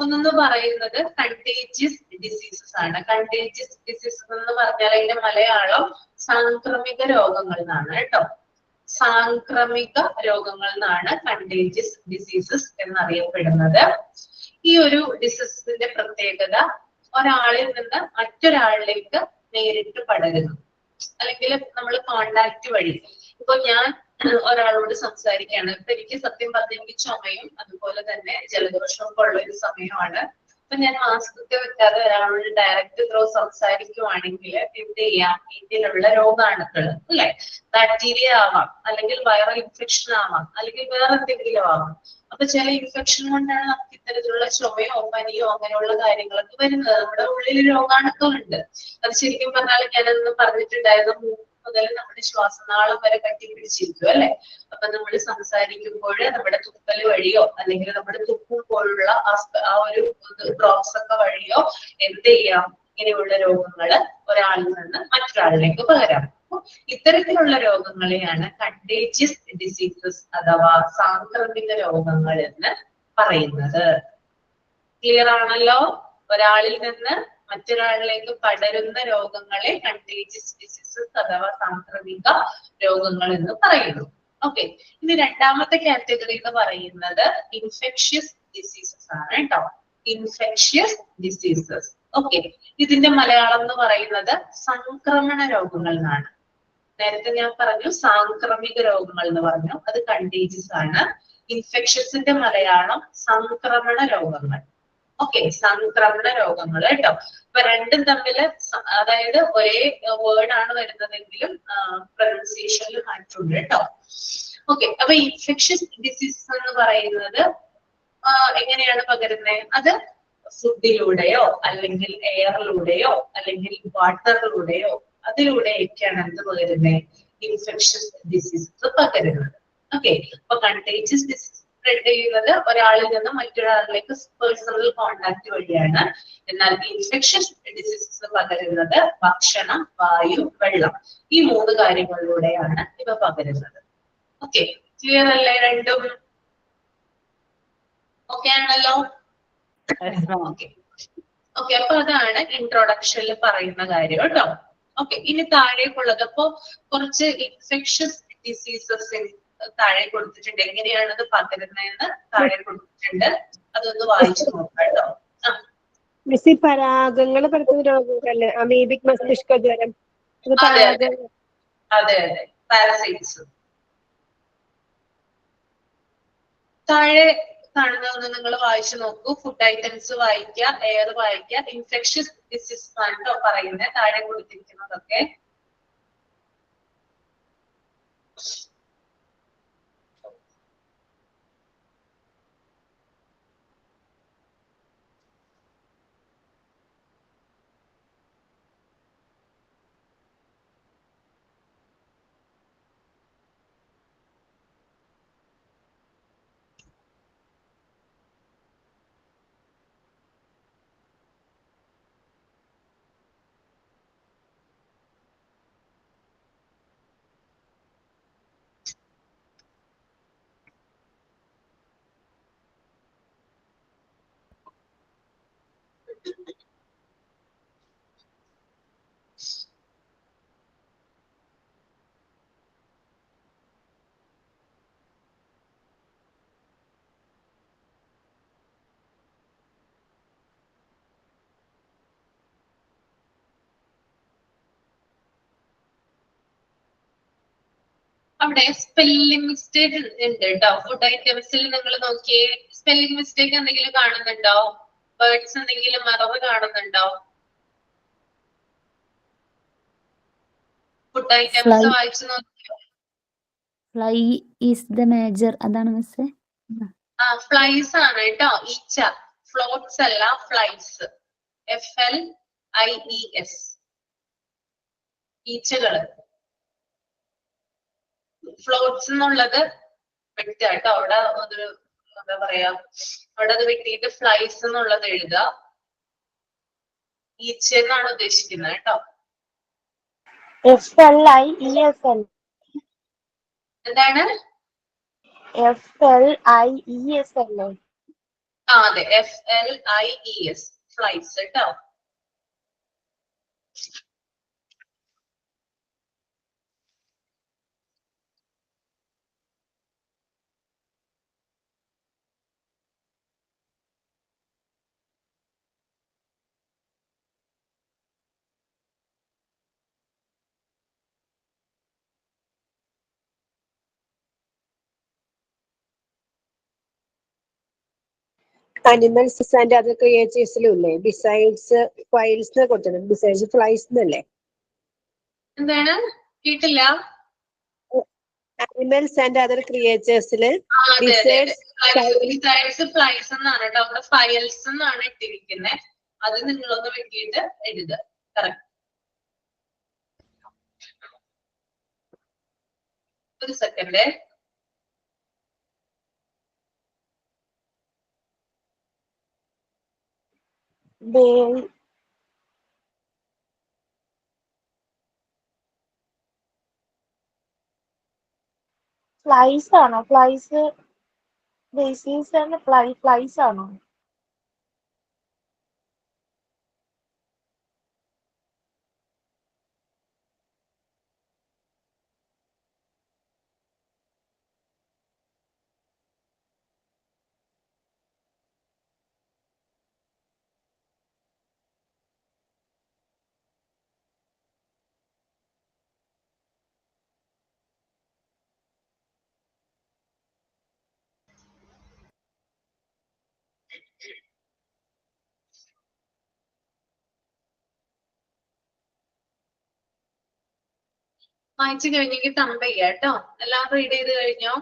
ഒന്നെന്ന് പറയുന്നത് കണ്ടേജിയസ് ഡിസീസസ് ആണ്. കണ്ടേജിയസ് ഡിസീസസ് എന്ന് പറഞ്ഞാൽ അതിന്റെ മലയാളം സാംക്രമിക രോഗങ്ങൾ എന്നാണ് കേട്ടോ. സാംക്രമിക രോഗങ്ങൾ എന്നാണ് കണ്ടേജിയസ് ഡിസീസസ് എന്നറിയപ്പെടുന്നത്. ഈ ഒരു ഡിസീസിന്റെ പ്രത്യേകത ഒരാളിൽ നിന്ന് മറ്റൊരാളിലേക്ക് നേരിട്ട് പടരുന്നു, അല്ലെങ്കിൽ നമ്മൾ കോണ്ടാക്ട് വഴി. ഇപ്പൊ ഞാൻ ഒരാളോട് സംസാരിക്കുകയാണ്, ഇപ്പൊ എനിക്ക് സത്യം പറഞ്ഞ എനിക്ക് ചുമയും അതുപോലെ തന്നെ ജലദോഷവും ഒക്കെ ഉള്ള ഒരു സമയമാണ്. അപ്പൊ ഞാൻ മാസ്ക് ഒക്കെ വെക്കാതെ ഒരാളോട് ഡയറക്റ്റ് ത്രോ സംസാരിക്കുവാണെങ്കിൽ എന്ത് ചെയ്യാം, ഇതിലുള്ള രോഗാണുക്കൾ, അല്ലെ, ബാക്ടീരിയ ആവാം, അല്ലെങ്കിൽ വൈറൽ ഇൻഫെക്ഷൻ ആവാം, അല്ലെങ്കിൽ വേറെ എന്തെങ്കിലും ആവാം. അപ്പൊ ചില ഇൻഫെക്ഷൻ കൊണ്ടാണ് നമുക്ക് ഇത്തരത്തിലുള്ള ചുമയോ പനിയോ അങ്ങനെയുള്ള കാര്യങ്ങളൊക്കെ വരുന്നത്. നമ്മുടെ ഉള്ളിൽ രോഗാണുക്കളുണ്ട്. അത് ശരിക്കും പറഞ്ഞാൽ ഞാനതൊന്ന് പറഞ്ഞിട്ടുണ്ടായിരുന്നു, മൂക്ക് മുതൽ നമ്മുടെ ശ്വാസനാളം വരെ കട്ടിപ്പിടിച്ചിരിക്കും, അല്ലെ? അപ്പൊ നമ്മൾ സംസാരിക്കുമ്പോൾ നമ്മുടെ തുപ്പൽ വഴിയോ അല്ലെങ്കിൽ നമ്മുടെ തുപ്പും പോലുള്ള ആ ഒരു ഡ്രോപ്സ് ഒക്കെ വഴിയോ എന്ത് ചെയ്യാം, ഇങ്ങനെയുള്ള രോഗങ്ങള് ഒരാളിൽ നിന്ന് മറ്റൊരാളിലേക്ക് പകരാം. ഇത്തരത്തിലുള്ള രോഗങ്ങളെയാണ് കണ്ടേജിയസ് ഡിസീസസ് അഥവാ സാംക്രമിക രോഗങ്ങൾ എന്ന് പറയുന്നത്. ക്ലിയർ ആണല്ലോ? ഒരാളിൽ നിന്ന് മറ്റൊരാളിലേക്ക് പടരുന്ന രോഗങ്ങളെ കണ്ടേജിയസ് ഡിസീസസ് അഥവാ സാംക്രമിക രോഗങ്ങൾ എന്ന് പറയുന്നു. ഓക്കെ. ഇനി രണ്ടാമത്തെ കാറ്റഗറി എന്ന് പറയുന്നത് ഇൻഫെക്ഷ്യസ് ഡിസീസസ് ആണ് കേട്ടോ. Infectious diseases. ഓക്കെ. ഇതിന്റെ മലയാളം എന്ന് പറയുന്നത് സംക്രമണ രോഗങ്ങൾ എന്നാണ്. നേരത്തെ ഞാൻ പറഞ്ഞു സാംക്രമിക രോഗങ്ങൾ എന്ന് പറഞ്ഞു, അത് കണ്ടേജിയസ് ആണ്. ഇൻഫെക്ഷൻസിന്റെ മലയാളം സംക്രമണ രോഗങ്ങൾ. ഓക്കെ, സംക്രമണ രോഗങ്ങൾ കേട്ടോ. ഇപ്പൊ രണ്ടും തമ്മില് അതായത് ഒരേ വേർഡ് ആണ് വരുന്നതെങ്കിലും പ്രൊനൗൺസിയേഷനിൽ മാറ്റമുണ്ട് കേട്ടോ. ഓക്കെ. അപ്പൊ ഇൻഫെക്ഷസ് ഡിസീസ് എന്ന് പറയുന്നത് എങ്ങനെയാണ് പകരുന്നത്? അത് ഫുഡിലൂടെയോ അല്ലെങ്കിൽ എയറിലൂടെയോ അല്ലെങ്കിൽ വാട്ടറിലൂടെയോ അതിലൂടെയൊക്കെയാണ് എന്ത് പകരുന്നത്? ഇൻഫെക്ഷസ് ഡിസീസസ് പകരുന്നത്. ഓക്കെ. അപ്പൊ കണ്ടേജിയസ് ഡിസീസ് സ്പ്രെഡ് ചെയ്യുന്നത് ഒരാളിൽ നിന്ന് മറ്റൊരാളിലേക്ക് പേഴ്സണൽ കോണ്ടാക്ട് വഴിയാണ്. എന്നാൽ ഇൻഫെക്ഷസ് ഡിസീസസ് പകരുന്നത് ഭക്ഷണം, വായു, വെള്ളം, ഈ മൂന്ന് കാര്യങ്ങളിലൂടെയാണ് ഇവ പകരുന്നത്. ഓക്കെ, ക്ലിയർ അല്ലേ രണ്ടും? ഓക്കെ ആണല്ലോ? ഓക്കെ. ഓക്കെ, അപ്പൊ അതാണ് ഇൻട്രൊഡക്ഷനിൽ പറയുന്ന കാര്യം കേട്ടോ. ഓക്കെ, ഇനി താഴേക്കുള്ളത് അപ്പോ കുറച്ച് ഇൻഫെക്ഷസ് ഡിസീസസ് താഴെ കൊടുത്തിട്ടുണ്ട്. എങ്ങനെയാണ് അത് പകരുന്നതെന്ന് താഴെ കൊടുത്തിട്ടുണ്ട്. അതൊന്ന് വായിച്ചു നോക്കാം കേട്ടോ. മിസ്, പരാഗങ്ങൾ പരത്തുന്ന രോഗങ്ങളല്ലേ അമീബിക് മസ്തിഷ്ക ജ്വരം? അതെ അതെ, പാരസൈറ്റ്സ്. താഴെ കാണുന്നതൊന്ന് നിങ്ങൾ വായിച്ചു നോക്കൂ. ഫുഡ് ഐറ്റംസ് വായിക്കുക, എയർ വായിക്കുക. ഇൻഫെക്ഷ്യസ് ഡിസീസ് ആണ് കേട്ടോ പറയുന്നത് താഴെ കൊടുത്തിരിക്കുന്നതൊക്കെ. അവിടെ സ്പെല്ലിംഗ് മിസ്റ്റേക്ക് ഉണ്ട് കേട്ടോ. ഫുഡ് ഐറ്റംസിൽ നിങ്ങൾ നോക്കിയേ, സ്പെല്ലിംഗ് മിസ്റ്റേക്ക് എന്തെങ്കിലും കാണുന്നുണ്ടോ? വേർഡ്സ് എന്തെങ്കിലും മറവ് കാണുന്നുണ്ടോ? ഫുഡ് ഐറ്റംസ് വായിച്ചു നോക്കിയോ? ഫ്ലൈ ഈസ് ദ മേജർ, അതാണ് മിസ്സേ. ഫ്ലൈസ് ആണ് കേട്ടോ. ഈച്ച, ഫ്ലോട്ട്സ് അല്ല, ഫ്ലൈസ്. FLIES, ഈച്ചകള്. ഫ്ലോട്ട്സ് എന്നുള്ളത് വെട്ടാട്ടോ, അവിടെ ഒരു എന്താ പറയാ, അവിടെ അത് വെട്ടിയിട്ട് ഫ്ലൈസ് എന്നുള്ളത് എഴുതുക. ഈച്ച എന്നാണ് ഉദ്ദേശിക്കുന്നത് കേട്ടോ. FLIES. എന്താണ്? FLIES അല്ലേ? അതെ, FLIES, ഫ്ലൈസ് കേട്ടോ. അനിമൽസ് ആൻഡ് അതർ ക്രിയേച്ചേഴ്സിലും ഇല്ലേ ബിസൈഡ്സ് ഫൈൽസ് കൊടുത്തിട്ടുണ്ട്, ബിസൈഡ്സ് ഫ്ലൈസ് എന്നല്ലേ? എന്താണ്? കേട്ടില്ല. അനിമൽസ് ആൻഡ് അതർ ക്രിയേച്ചേഴ്സില് ബിസൈഡ്സ് ഫ്ലൈസ് എന്നാണ് കേട്ടോ. അവിടെ ഫയൽസ് എന്നാണ് ഇട്ടിരിക്കുന്നത്. അത് നിങ്ങളൊന്ന് വെട്ടിയിട്ട് എഴുതുക. കറക്റ്റ്. ഒരു സെക്കൻഡ്. ഫ്ലൈസ് ആണോ? ഫ്ലൈസ് ബേസിസ് ആണ്, ഫ്ലൈസ് ആണോ? വായിച്ചു കഴിഞ്ഞെങ്കിൽ തമ്പ കേട്ടോ. എല്ലാം റീഡ് ചെയ്ത് കഴിഞ്ഞോ?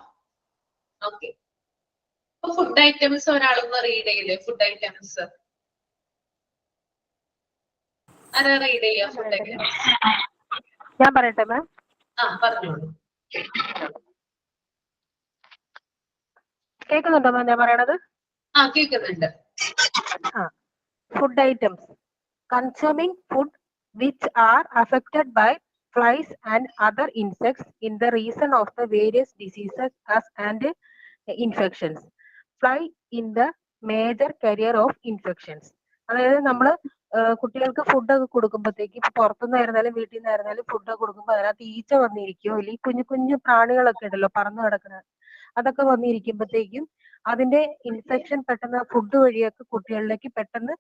ഓക്കെ. അപ്പൊ ഫുഡ് ഐറ്റംസ് ഒരാളൊന്ന് റീഡ് ചെയ്യില്ലേ? ഫുഡ് ഐറ്റംസ് ആരാ റീഡ് ചെയ്യാ? ഫുഡ് ഐറ്റംസ് ഞാൻ പറയട്ടെ മാം? പറഞ്ഞോളൂ. കേൾക്കുന്നുണ്ടോ മാം ഞാൻ പറയണത്? കേൾക്കുന്നുണ്ട്. Food items consuming food which are affected by flies and other insects in the reason of the various diseases and infections. Fly in the major carrier of infections. അതായത് നമ്മള് കുട്ടികൾക്ക് ഫുഡൊക്കെ കൊടുക്കുമ്പോഴത്തേക്ക് ഇപ്പൊ പുറത്തുനിന്നായിരുന്നാലും വീട്ടിൽ നിന്നായിരുന്നാലും ഫുഡൊക്കെ കൊടുക്കുമ്പോൾ അതിനകത്ത് ഈച്ച വന്നിരിക്കുകയോ അല്ലെങ്കിൽ കുഞ്ഞു കുഞ്ഞു പ്രാണികളൊക്കെ ഉണ്ടല്ലോ പറന്നു കിടക്കുന്ന, അതൊക്കെ വന്നിരിക്കുമ്പോഴത്തേക്കും അതിന്റെ ഇൻഫെക്ഷൻ പെട്ടെന്ന് ഫുഡ് വഴിയൊക്കെ കുട്ടികളിലേക്ക് പെട്ടെന്ന്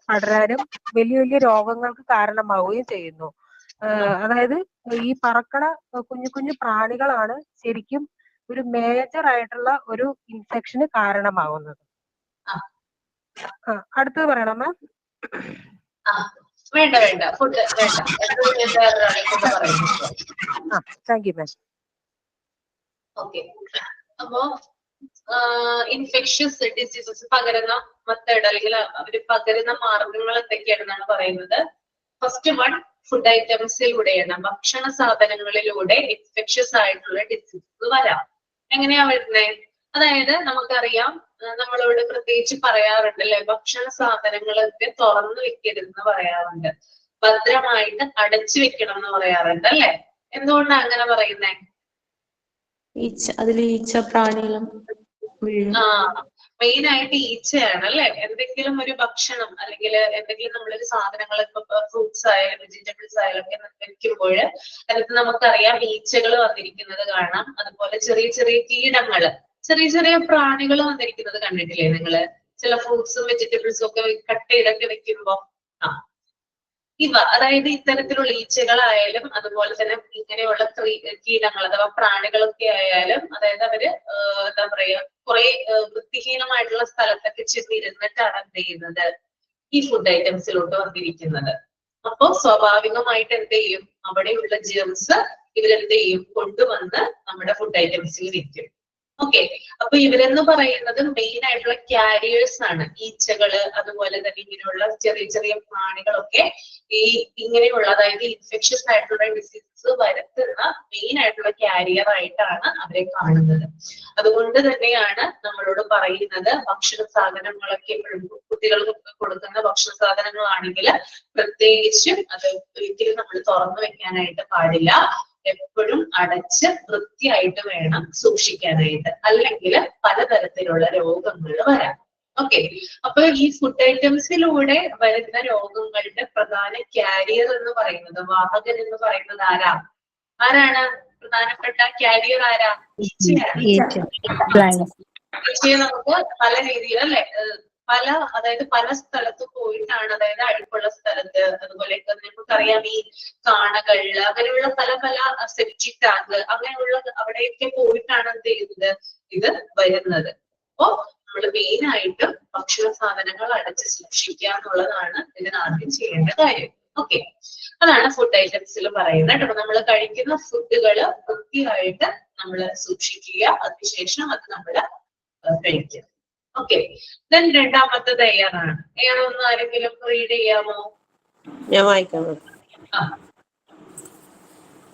പടരാനും വലിയ വലിയ രോഗങ്ങൾക്ക് കാരണമാവുകയും ചെയ്യുന്നു. അതായത് ഈ പറക്കണ കുഞ്ഞു കുഞ്ഞു പ്രാണികളാണ് ശരിക്കും ഒരു മേജർ ആയിട്ടുള്ള ഒരു ഇൻഫെക്ഷന് കാരണമാവുന്നത്. അടുത്തത് പറയണം മാം? വേണ്ട വേണ്ട, ഫുഡ് വേണ്ട. Thank you ma'am. ഓക്കെ. അപ്പോ ഇൻഫെക്ഷ്യസ് ഡിസീസസ് പകരുന്ന മെത്തേഡ് അല്ലെങ്കിൽ അവര് പകരുന്ന മാർഗങ്ങൾ എന്തൊക്കെയാണെന്നാണ് പറയുന്നത്. ഫസ്റ്റ് വൺ, ഫുഡ് ഐറ്റംസിലൂടെയാണ്, ഭക്ഷണ സാധനങ്ങളിലൂടെ ഇൻഫെക്ഷ്യസ് ആയിട്ടുള്ള ഡിസീസസ് വരാം. എങ്ങനെയാ വരുന്നത്? അതായത് നമുക്കറിയാം, നമ്മളോട് പ്രത്യേകിച്ച് പറയാറുണ്ട് അല്ലെ, ഭക്ഷണ സാധനങ്ങളൊക്കെ തുറന്നു വെക്കരുതെന്ന് പറയാറുണ്ട്, ഭദ്രമായിട്ട് അടച്ചു വെക്കണം എന്ന് പറയാറുണ്ട് അല്ലെ. എന്തുകൊണ്ടാണ് അങ്ങനെ പറയുന്നേ? അതിൽ ഈച്ച പ്രാണികളും മെയിൻ ആയിട്ട് ഈച്ചയാണ് അല്ലെ. എന്തെങ്കിലും ഒരു ഭക്ഷണം അല്ലെങ്കിൽ എന്തെങ്കിലും നമ്മളൊരു സാധനങ്ങൾ ഇപ്പൊ ഫ്രൂട്ട്സ് ആയാലും വെജിറ്റബിൾസ് ആയാലും ഒക്കെ വെക്കുമ്പോൾ അതിനകത്ത് നമുക്കറിയാം ഈച്ചകൾ വന്നിരിക്കുന്നത് കാണാം. അതുപോലെ ചെറിയ ചെറിയ കീടങ്ങള്, ചെറിയ ചെറിയ പ്രാണികൾ വന്നിരിക്കുന്നത് കണ്ടിട്ടില്ലേ നിങ്ങള്? ചില ഫ്രൂട്ട്സും വെജിറ്റബിൾസും ഒക്കെ കട്ട് ചെയ്തൊക്കെ വെക്കുമ്പോ ഇവ അതായത് ഇത്തരത്തിലുള്ള ഈച്ചകളായാലും അതുപോലെ തന്നെ ഇങ്ങനെയുള്ള കീടങ്ങൾ അഥവാ പ്രാണികളൊക്കെ ആയാലും അതായത് അവര് എന്താ പറയാ കുറെ വൃത്തിഹീനമായിട്ടുള്ള സ്ഥലത്തൊക്കെ ചെന്നിരുന്നിട്ടാണ് എന്ത് ചെയ്യുന്നത് ഈ ഫുഡ് ഐറ്റംസിലോട്ട് വന്നിരിക്കുന്നത്. അപ്പോ സ്വാഭാവികമായിട്ട് എന്ത് ചെയ്യും, അവിടെയുള്ള ജെംസ് ഇവരെന്ത് ചെയ്യും, കൊണ്ടുവന്ന് നമ്മുടെ ഫുഡ് ഐറ്റംസിൽ വെക്കും. ഓക്കെ, അപ്പൊ ഇവരെന്ന് പറയുന്നത് മെയിൻ ആയിട്ടുള്ള ക്യാരിയേഴ്സ് ആണ്. ഈച്ചകള് അതുപോലെ തന്നെ ഇങ്ങനെയുള്ള ചെറിയ ചെറിയ പ്രാണികളൊക്കെ ഈ ഇങ്ങനെയുള്ള അതായത് ഇൻഫെക്ഷസ് ആയിട്ടുള്ള ഡിസീസസ് വരുത്തുന്ന മെയിൻ ആയിട്ടുള്ള ക്യാരിയർ ആയിട്ടാണ് അവരെ കാണുന്നത്. അതുകൊണ്ട് തന്നെയാണ് നമ്മളോട് പറയുന്നത് ഭക്ഷണ സാധനങ്ങളൊക്കെ എപ്പോഴും കുട്ടികൾക്ക് കൊടുക്കുന്ന ഭക്ഷണ സാധനങ്ങളാണെങ്കിൽ പ്രത്യേകിച്ചും അത് ഒരിക്കലും നമ്മൾ തുറന്നു വെക്കാനായിട്ട് പാടില്ല. എപ്പോഴും അടച്ച് വൃത്തിയായിട്ട് വേണം സൂക്ഷിക്കാനായിട്ട്, അല്ലെങ്കിൽ പലതരത്തിലുള്ള രോഗങ്ങൾ വരാം. ഓക്കെ, അപ്പൊ ഈ ഫുഡ് ഐറ്റംസിലൂടെ വരുന്ന രോഗങ്ങളുടെ പ്രധാന ക്യാരിയർ എന്ന് പറയുന്നത്, വാഹകൻ എന്ന് പറയുന്നത് ആരാണ് പ്രധാനപ്പെട്ട ക്യാരിയർ ആരാ? ഈച്ചയാണ്. ഈച്ചയെ നമുക്ക് പല രീതിയിൽ അല്ലെ അതായത് പല സ്ഥലത്ത് പോയിട്ടാണ്, അതായത് അടുപ്പുള്ള സ്ഥലത്ത്, അതുപോലെ നമുക്കറിയാം ഈ കാണകളില് അങ്ങനെയുള്ള പല പല സെപ്റ്റിക് ടാങ്ക് അങ്ങനെയുള്ള അവിടെയൊക്കെ പോയിട്ടാണ് എന്ത് ചെയ്യുന്നത് ഇത് വരുന്നത്. അപ്പോ നമ്മൾ മെയിൻ ആയിട്ടും ഭക്ഷണ സാധനങ്ങൾ അടച്ച് സൂക്ഷിക്കുക എന്നുള്ളതാണ് ഇതിനാദ്യം ചെയ്യേണ്ട കാര്യം. ഓക്കെ, അതാണ് ഫുഡ് ഐറ്റംസിൽ പറയുന്നത്. അപ്പൊ നമ്മൾ കഴിക്കുന്ന ഫുഡുകൾ വൃത്തിയായിട്ട് നമ്മൾ സൂക്ഷിക്കുക, അതിനുശേഷം അത് നമ്മൾ കഴിക്കുക. ഓക്കെ, ദെൻ രണ്ടാമത്തത് എയർ ആണ്. എയർ ഒന്ന് ആരെങ്കിലും റീഡ് ചെയ്യാമോ? ഞാൻ വായിക്കാം.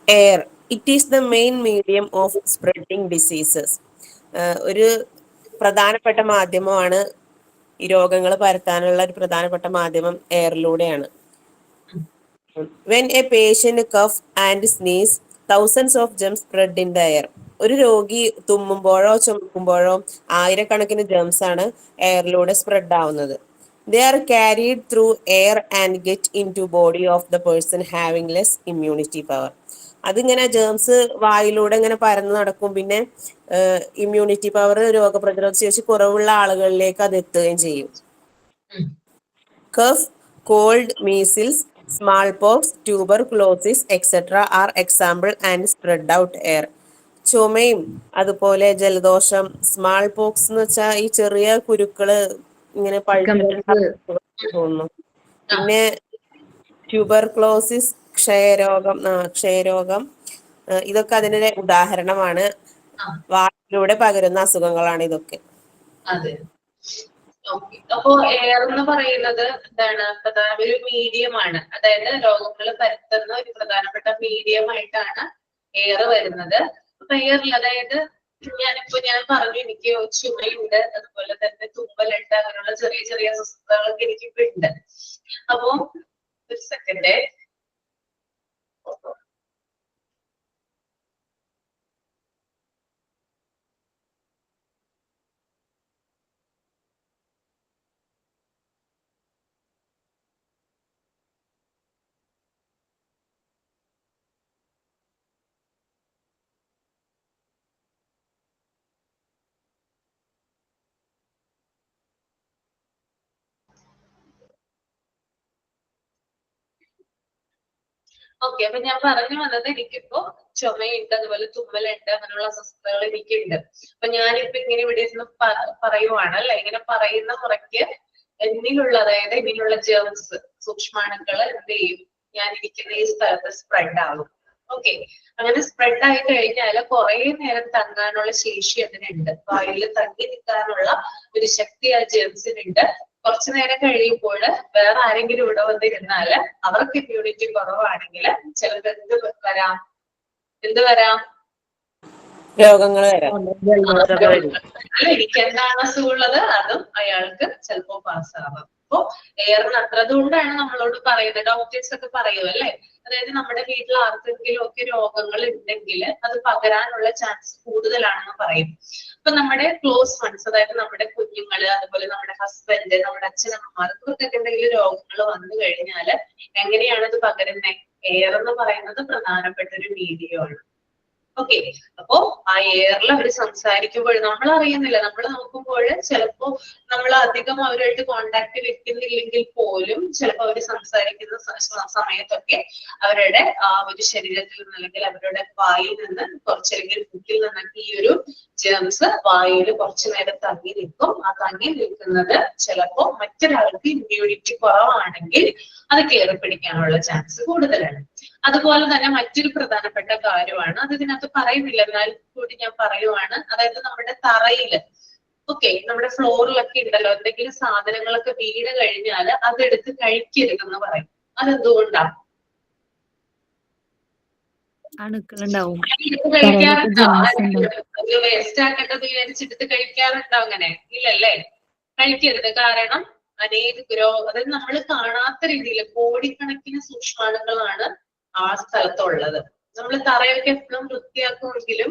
Air it is the main medium of spreading diseases. ഒരു പ്രധാനപ്പെട്ട മാധ്യമമാണ് ഈ രോഗങ്ങൾ പരത്താനുള്ള ഒരു പ്രധാനപ്പെട്ട മാധ്യമം എയറിലൂടെയാണ്. When a patient cough and sneeze, thousands of germs spread in the air. ഒരു രോഗി തുമ്മുമ്പോഴോ ചുമക്കുമ്പോഴോ ആയിരക്കണക്കിന് ജെംസ് ആണ് എയറിലൂടെ സ്പ്രെഡ് ആവുന്നത്. They are carried through air and get into body of the person having less immunity power. അതിങ്ങനെ germs വായിലൂടെ ഇങ്ങനെ പരന്ന് നടക്കും. പിന്നെ ഇമ്മ്യൂണിറ്റി പവർ, രോഗപ്രതിരോധ ശേഷി കുറവുള്ള ആളുകളിലേക്ക് അത് എത്തുകയും ചെയ്യും. Cough, cold, measles, smallpox, tuberculosis, etc. are example and spread out air. ചുമയും അതുപോലെ ജലദോഷം, സ്മാൾ പോക്സ് എന്ന് വെച്ചാൽ ഈ ചെറിയ കുരുക്കള് ഇങ്ങനെ തോന്നുന്നു. പിന്നെ ട്യൂബർക്ലോസിസ്, ക്ഷയരോഗം ഇതൊക്കെ അതിന്റെ ഉദാഹരണമാണ്. വായിലൂടെ പകരുന്ന അസുഖങ്ങളാണ് ഇതൊക്കെ. അതെ, അപ്പോ എയർ എന്ന് പറയുന്നത് എന്താണ്, ഒരു മീഡിയം ആണ്. അതായത് രോഗങ്ങൾ പരത്തുന്ന ഒരു പ്രധാനപ്പെട്ട മീഡിയം ആയിട്ടാണ് എയർ വരുന്നത്. അപ്പൊ എയറിൽ അതായത് ഞാൻ പറഞ്ഞു എനിക്ക് ചുമയുണ്ട്, അതുപോലെ തന്നെ തുമ്മലുണ്ട്, അങ്ങനെയുള്ള ചെറിയ ചെറിയ അസ്വസ്ഥതകളൊക്കെ എനിക്കിപ്പോ ഉണ്ട്. അപ്പോ ഒരു സെക്കൻഡ്. ഓക്കെ, അപ്പൊ ഞാൻ പറഞ്ഞു വന്നത് എനിക്കിപ്പോ ചുമയുണ്ട്, അതുപോലെ തുമ്മലുണ്ട്, അങ്ങനെയുള്ള അസ്വസ്ഥതകൾ എനിക്കുണ്ട്. അപ്പൊ ഞാനിപ്പോ ഇങ്ങനെ ഇവിടെ ഇരുന്ന് പറയുവാണ് അല്ലെ, ഇങ്ങനെ പറയുന്ന മുറയ്ക്ക് എന്നിലുള്ള അതായത് ഇങ്ങനെയുള്ള ജേംസ്, സൂക്ഷ്മാണുക്കൾ എന്ത് ചെയ്യും, ഞാൻ ഇരിക്കുന്ന ഈ സ്ഥലത്ത് സ്പ്രെഡ് ആകും. ഓക്കെ, അങ്ങനെ സ്പ്രെഡ് ആയി കഴിഞ്ഞാൽ കുറെ നേരം തങ്ങാനുള്ള ശേഷി അതിനുണ്ട്. വായിൽ തങ്ങി നിൽക്കാനുള്ള ഒരു ശക്തി ആ ജേംസിനുണ്ട്. കുറച്ചു നേരം കഴിയുമ്പോൾ വേറെ ആരെങ്കിലും ഇവിടെ വന്നിരുന്നാല് അവർക്ക് ഇമ്മ്യൂണിറ്റി കുറവാണെങ്കിൽ ചിലത് എന്ത് വരാം രോഗങ്ങൾ വരാം. എനിക്ക് എന്താണ് അസുഖമുള്ളത് അതും അയാൾക്ക് ചിലപ്പോ പാസ്സാവാം. അപ്പോ എയറിന് അത്ര അതുകൊണ്ടാണ് നമ്മളോട് പറയുന്നത്, ഡോക്ടേഴ്സ് ഒക്കെ പറയും അല്ലെ, അതായത് നമ്മുടെ വീട്ടിൽ ആർക്കെങ്കിലും ഒക്കെ രോഗങ്ങൾ ഉണ്ടെങ്കിൽ അത് പകരാനുള്ള ചാൻസ് കൂടുതലാണെന്ന് പറയും. അപ്പൊ നമ്മുടെ ക്ലോസ് ഫ്രണ്ട്സ്, അതായത് നമ്മുടെ കുഞ്ഞുങ്ങള്, അതുപോലെ നമ്മുടെ ഹസ്ബൻഡ്, നമ്മുടെ അച്ഛനമ്മമാർക്കൊക്കെ എന്തെങ്കിലും രോഗങ്ങൾ വന്നു കഴിഞ്ഞാല് എങ്ങനെയാണ് ഇത് പകരുന്നത്? എയർ എന്ന് പറയുന്നത് പ്രധാനപ്പെട്ട ഒരു മീഡിയമാണ്. ഓക്കെ. അപ്പോ ആ എയറിൽ അവർ സംസാരിക്കുമ്പോൾ നമ്മൾ അറിയുന്നില്ല, നമ്മൾ നോക്കുമ്പോൾ ചിലപ്പോ നമ്മൾ അധികം അവരുമായിട്ട് കോണ്ടാക്ട് വെക്കുന്നില്ലെങ്കിൽ പോലും ചിലപ്പോൾ അവർ സംസാരിക്കുന്ന സമയത്തൊക്കെ അവരുടെ ആ ഒരു ശരീരത്തിൽ നിന്ന് അല്ലെങ്കിൽ അവരുടെ വായിൽ നിന്ന് കുറച്ചല്ലെങ്കിൽ മൂക്കിൽ നിന്നൊക്കെ ഈ ഒരു ജേംസ് വായിൽ കുറച്ചു നേരം തങ്ങി നിൽക്കും. ആ തങ്ങി നിൽക്കുന്നത് ചിലപ്പോ മറ്റൊരാൾക്ക് ഇമ്മ്യൂണിറ്റി കുറവാണെങ്കിൽ അത് കയറി പിടിക്കാനുള്ള ചാൻസ് കൂടുതലാണ്. അതുപോലെ തന്നെ മറ്റൊരു പ്രധാനപ്പെട്ട കാര്യമാണ്, അത് ഇതിനകത്ത് പറയുന്നില്ല, എന്നാൽ കൂടി ഞാൻ പറയുവാണ്. അതായത് നമ്മുടെ തറയില്, ഓക്കെ, നമ്മുടെ ഫ്ലോറിലൊക്കെ ഉണ്ടല്ലോ എന്തെങ്കിലും സാധനങ്ങളൊക്കെ വീണ് കഴിഞ്ഞാൽ അതെടുത്ത് കഴിക്കരുതെന്ന് പറയും. അതെന്തുകൊണ്ടാണ്? അണുക്കളുണ്ടാവും. കഴിക്കാറുണ്ടോ? വേസ്റ്റ് ആക്കേണ്ടത് വിചാരിച്ചെടുത്ത് കഴിക്കാറുണ്ടോ? അങ്ങനെ ഇല്ലല്ലേ, കഴിക്കരുത്. കാരണം അതായത് നമ്മൾ കാണാത്ത രീതിയിൽ കോടിക്കണക്കിന് സൂക്ഷ്മാണുക്കളാണ് ആ സ്ഥലത്തുള്ളത്. നമ്മൾ തറയൊക്കെ എപ്പോഴും വൃത്തിയാക്കുമെങ്കിലും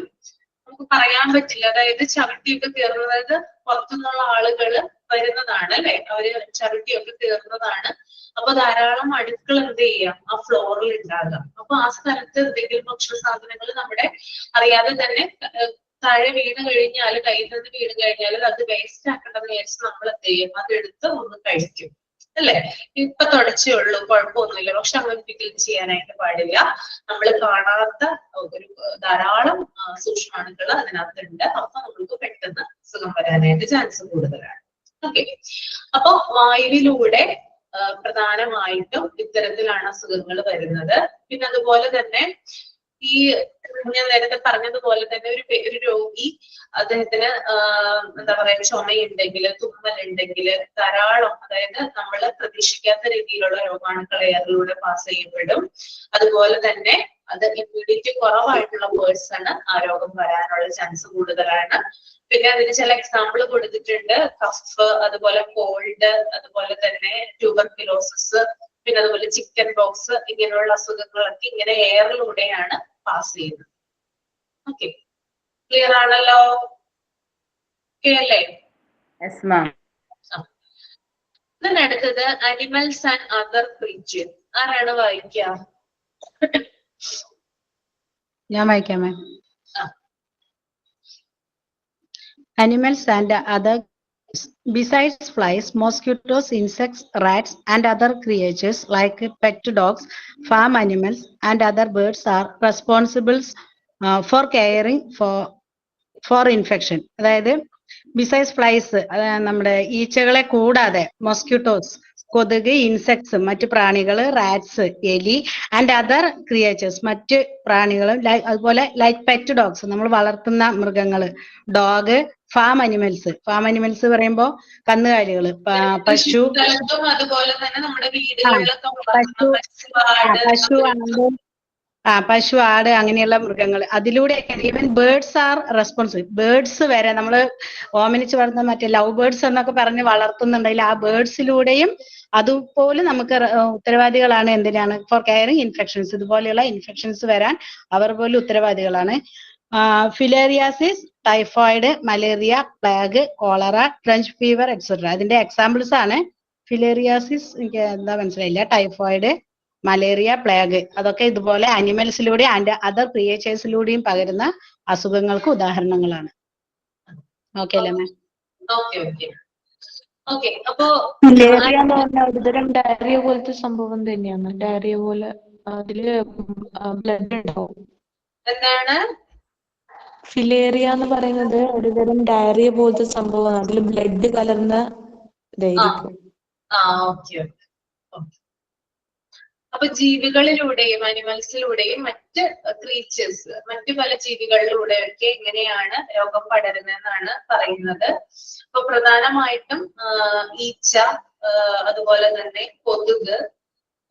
നമുക്ക് പറയാൻ പറ്റില്ല. അതായത് ചവിട്ടിയൊക്കെ കയറുന്നത്, അതായത് പുറത്തുനിന്നുള്ള ആളുകൾ വരുന്നതാണ് അല്ലെ, അവര് ചവിട്ടിയൊക്കെ കയറുന്നതാണ്. അപ്പൊ ധാരാളം അണുക്കൾ എന്ത് ചെയ്യാം ആ ഫ്ലോറിൽ ഉണ്ടാകാം. അപ്പൊ ആ സ്ഥലത്ത് എന്തെങ്കിലും ഭക്ഷണ സാധനങ്ങൾ നമ്മുടെ അറിയാതെ തന്നെ താഴെ വീണ് കഴിഞ്ഞാൽ, കയ്യിൽ നിന്ന് വീണ് കഴിഞ്ഞാൽ അത് വേസ്റ്റ് ആക്കേണ്ടത് വിചാരിച്ച് നമ്മൾ എന്ത് ചെയ്യും, അതെടുത്ത് ഒന്ന് കഴിക്കും അല്ലെ. ഇപ്പൊ തുടച്ചേ ഉള്ളൂ, കുഴപ്പമൊന്നുമില്ല. പക്ഷെ അങ്ങനെ ഒരിക്കലും ചെയ്യാനായിട്ട് പാടില്ല. നമ്മൾ കാണാത്ത ഒരു ധാരാളം സൂക്ഷ്മാണുക്കൾ അതിനകത്തുണ്ട്. അപ്പൊ നമുക്ക് പെട്ടെന്ന് അസുഖം വരാനായിട്ട് ചാൻസ് കൂടുതലാണ്. ഓക്കെ. അപ്പൊ വായുവിലൂടെ പ്രധാനമായിട്ടും ഇത്തരത്തിലാണ് അസുഖങ്ങൾ വരുന്നത്. പിന്നെ അതുപോലെ തന്നെ ഈ ഞാൻ നേരത്തെ പറഞ്ഞതുപോലെ തന്നെ ഒരു രോഗി, അദ്ദേഹത്തിന് എന്താ പറയാ ചുമയുണ്ടെങ്കിൽ, തുമ്മലുണ്ടെങ്കിൽ ധാരാളം, അതായത് നമ്മൾ പ്രതീക്ഷിക്കാത്ത രീതിയിലുള്ള രോഗാണുക്കൾ എയറിലൂടെ പാസ് ചെയ്യപ്പെടും. അതുപോലെ തന്നെ അത് ഇമ്മ്യൂണിറ്റി കുറവായിട്ടുള്ള പേഴ്സണ് ആ രോഗം വരാനുള്ള ചാൻസ് കൂടുതലാണ്. പിന്നെ അതിന് ചില എക്സാമ്പിൾ കൊടുത്തിട്ടുണ്ട്, കഫ്, അതുപോലെ കോൾഡ്, അതുപോലെ തന്നെ ട്യൂബർക്യുലോസിസ്, പിന്നെ അതുപോലെ ചിക്കൻ ബോക്സ്, ഇങ്ങനെയുള്ള അസുഖങ്ങളൊക്കെ ഇങ്ങനെ എയറിലൂടെയാണ് പാസ് ചെയ്യുന്നത്. ഓക്കെ, ക്ലിയർ ആണല്ലോ? അല്ലേ? അടുത്തത് അനിമൽസ് ആൻഡ് അതർ ക്രീച്ചേഴ്സ്. ആരാണ് വായിക്കുക? ഞാൻ വായിക്കാം മാം. Animals and other, besides flies, mosquitoes, insects, rats, and other creatures like pet dogs, farm animals, and other birds are responsible for caring for infection. അതായത് besides flies, നമ്മുടെ ഈച്ചകളെ കൂടാതെ മൊസ്ക്യൂട്ടോസ്, കൊതുക്, insects, മറ്റ് പ്രാണികൾ, റാറ്റ്സ്, എലി, ആൻഡ് അതർ ക്രിയേച്ചേഴ്സ്, മറ്റ് പ്രാണികളും, അതുപോലെ like pet dogs, നമ്മൾ വളർത്തുന്ന മൃഗങ്ങൾ, ഡോഗ്, ഫാം അനിമൽസ് പറയുമ്പോ കന്നുകാലികൾ, പശു, അതുപോലെ തന്നെ നമ്മുടെ വീടുകളിലൊക്കെ പശു, ആട്, അങ്ങനെയുള്ള മൃഗങ്ങൾ. അതിലൂടെ even birds are responsible. Birds വരെ നമ്മൾ ഓമനിച്ച് വളർത്തുന്ന മറ്റേ ലവ് ബേർഡ്സ് എന്നൊക്കെ പറഞ്ഞ് വളർത്തുന്നുണ്ടെങ്കിൽ ആ ബേർഡ്സിലൂടെയും അതുപോലെ നമുക്ക് ഉത്തരവാദികളാണ്. എന്തിനാണ്? For caring infections. ഇതുപോലെയുള്ള ഇൻഫെക്ഷൻസ് വരാൻ അവർ പോലും ഉത്തരവാദികളാണ്. Filariasis, typhoid, malaria, plague, cholera, French fever, etcetera. അതിന്റെ എക്സാമ്പിൾസ് ആണ്. ഫിലേറിയാസിസ് എനിക്ക് എന്താ മനസ്സിലായില്ല. ടൈഫോയിഡ്, മലേറിയ, പ്ലേഗ്, അതൊക്കെ ഇതുപോലെ അനിമൽസിലൂടെ ആൻഡ് അതർ ക്രിയേച്ചേഴ്സിലൂടെയും പകരുന്ന അസുഖങ്ങൾക്ക് ഉദാഹരണങ്ങളാണ്. ഓക്കെ അല്ലേ മാം? അപ്പോ മലേറിയ എന്ന് പറഞ്ഞാൽ ഒരുതരം ഡയറിയ പോലത്തെ സംഭവം തന്നെയാണ്. ഡയറിയ പോലെ അതില് ബ്ലഡ് ഉണ്ടാവും. എന്താണ് ഫിലേറിയ എന്ന് പറയുന്നത്? ഒരുതരം ഡയറിയ പോലത്തെ സംഭവമാണ്. അതിൽ ബ്ലഡ് കലർന്ന ഇതായിരിക്കും. അപ്പൊ ജീവികളിലൂടെയും അനിമൽസിലൂടെയും മറ്റ് ക്രീച്ചേഴ്സ്, മറ്റു പല ജീവികളിലൂടെയൊക്കെ എങ്ങനെയാണ് രോഗം പടരുന്നതെന്നാണ് പറയുന്നത്. അപ്പൊ പ്രധാനമായിട്ടും ഈച്ച, അതുപോലെ തന്നെ കൊതുക്,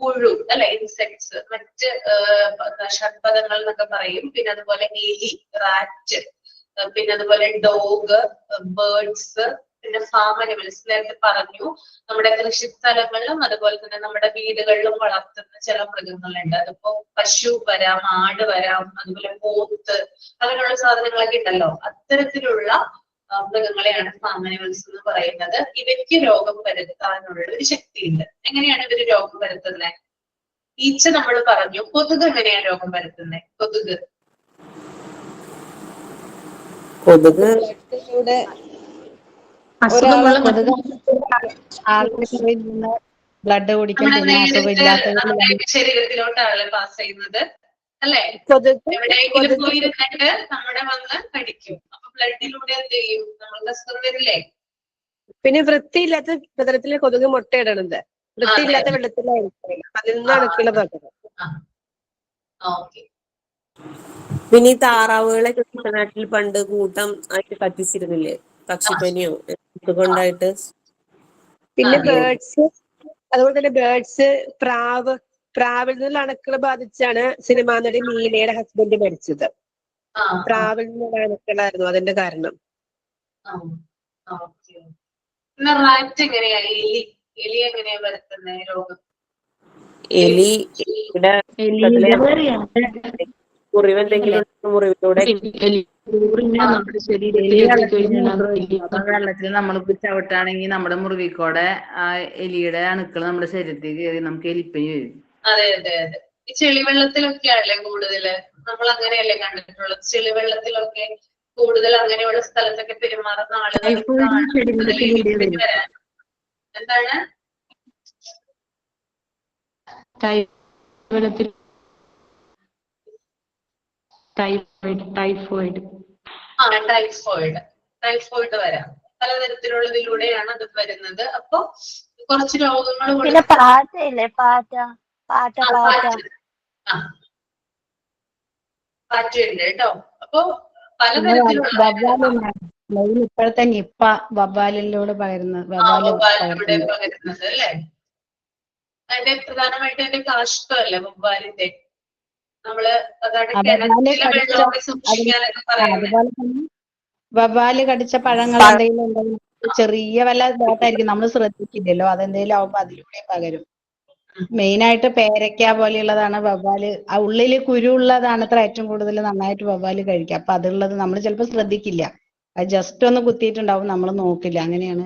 പുഴു അല്ലെ, ഇൻസെക്ട്സ്, മറ്റ് ഷഡ്പദങ്ങൾ എന്നൊക്കെ പറയും. പിന്നെ അതുപോലെ എലി, റാറ്റ്, പിന്നെ അതുപോലെ ഡോഗ്, ബേർഡ്സ്, പിന്നെ ഫാം അനിമൽസ്. നേരത്തെ പറഞ്ഞു നമ്മുടെ കൃഷിസ്ഥലങ്ങളിലും അതുപോലെ തന്നെ നമ്മുടെ വീടുകളിലും വളർത്തുന്ന ചില മൃഗങ്ങളുണ്ട്. അതിപ്പോ പശു വരാം, ആട് വരാം, അതുപോലെ പോത്ത്, അങ്ങനെയുള്ള സാധനങ്ങളൊക്കെ ഉണ്ടല്ലോ. അത്തരത്തിലുള്ള മൃഗങ്ങളെയാണ് ഫാം അനിമൽസ് എന്ന് പറയുന്നത്. ഇവയ്ക്ക് രോഗം വരുത്താനുള്ള ഒരു ശക്തിയുണ്ട്. എങ്ങനെയാണ് ഇവര് രോഗം വരുത്തുന്നത്? ഈച്ച നമ്മൾ പറഞ്ഞു. കൊതുക് എങ്ങനെയാണ് രോഗം വരുത്തുന്നത്? കൊതുക് കൊതുക് ബ്ലഡിലൂടെ അസുഖമുള്ള കൊതുക് ആളുകളിൽ നിന്ന് ബ്ലഡ് കുടിക്കും, നമ്മുടെ പിന്നെ അസുഖം നേരിട്ട് ഇല്ലാത്തവരിൽ നമ്മുടെ ശരീരത്തിലോട്ടാണ് പാസ് ചെയ്യുന്നത് അല്ലെ? കൊതുക് എവിടെയെങ്കിലും പോയിരുന്നിട്ട് നമ്മുടെ വന്ന് കടിക്കും. അപ്പൊ ബ്ലഡിലൂടെ എന്ത് ചെയ്യും? നമ്മൾക്ക് അസുഖം വരില്ലേ? പിന്നെ വൃത്തിയില്ലാത്ത പ്രതലത്തിലെ കൊതുക് മുട്ടയിടണത്, വൃത്തിയില്ലാത്ത വെള്ളത്തിലായിരിക്കും, അതിൽ നിന്ന് അണുക്കള് പകരും. ഓക്കെ. പിന്നെ ഈ താറാവുകളെ കുട്ടനാട്ടിൽ പണ്ട് കൂട്ടം ആയിട്ട് കത്തിച്ചിരുന്നില്ലേ? പക്ഷിപ്പനിയോ കൊണ്ടായിട്ട്. പിന്നെ ബേർഡ്സ്, അതുപോലെ തന്നെ ബേർഡ്സ്, പ്രാവിൽ നിന്നുള്ള അണുക്കള് ബാധിച്ചാണ് സിനിമാ നടി മീനയുടെ ഹസ്ബൻഡ് മരിച്ചത്. പ്രാവിൽ നിന്നുള്ള അണുക്കളായിരുന്നു അതിന്റെ കാരണം. റാറ്റ് എങ്ങനെയാ? എലി എങ്ങനെയാ വരുത്തുന്നത് രോഗം? എലി മുറിവെന്തെങ്കിലും മുറിവിലൂടെ നമ്മുടെ ശരീരത്തിൽ വെള്ളത്തിൽ നമ്മൾ ചവിട്ടാണെങ്കിൽ നമ്മുടെ മുറിവിക്കൂടെ ആ എലിയുടെ അണുക്കൾ നമ്മുടെ ശരീരത്തിൽ കയറി നമുക്ക് എലിപ്പനി വരും. അതെ അതെ അതെ. ഈ ചെളിവെള്ളത്തിലൊക്കെയല്ലേ കൂടുതല്? നമ്മൾ അങ്ങനെയല്ലേ കണ്ടിട്ടുള്ളത്? ചെളിവെള്ളത്തിലൊക്കെ കൂടുതൽ അങ്ങനെയുള്ള സ്ഥലത്തൊക്കെ പെരുമാറുന്ന ആളുകൾക്ക് വരാൻ. എന്താണ്? ടൈഫോയിഡ് വരാം. പലതരത്തിലുള്ളതിലൂടെയാണ് അത് വരുന്നത്. അപ്പൊ കുറച്ച് രോഗങ്ങൾ പിന്നെ പാറ്റയില്ലേ, പാറ്റയുണ്ട് കേട്ടോ. അപ്പൊ പലതരത്തിലുള്ള ഇപ്പോഴത്തെ നിപ്പ വവ്വാലിലൂടെ പകരുന്നത് അല്ലേ? അതിന്റെ പ്രധാനമായിട്ട് അതിന്റെ കാഷ്ടമല്ലേ വവ്വാലിന്റെ? നമ്മള് അതാണ് കിണറ്റിലെ വെള്ളമൊക്കെ സൂക്ഷിക്കാനൊക്കെ പറയുന്നത്. വവ്വാല് കടിച്ച പഴങ്ങൾ എന്തെങ്കിലും ഉണ്ടെങ്കിൽ ചെറിയ വല്ല ഇതായിട്ടായിരിക്കും, നമ്മൾ ശ്രദ്ധിക്കില്ലല്ലോ, അതെന്തെങ്കിലും ആവുമ്പോ അതിലൂടെ പകരും. മെയിനായിട്ട് പേരയ്ക്ക പോലെയുള്ളതാണ് വവ്വാല്, ആ ഉള്ളില് കുരു ഉള്ളതാണ് അത്ര ഏറ്റവും കൂടുതൽ നന്നായിട്ട് വവ്വാല് കഴിക്കുക. അപ്പൊ അതുള്ളത് നമ്മൾ ചിലപ്പോൾ ശ്രദ്ധിക്കില്ല, അത് ജസ്റ്റ് ഒന്ന് കുത്തിയിട്ടുണ്ടാവും, നമ്മൾ നോക്കില്ല. അങ്ങനെയാണ്.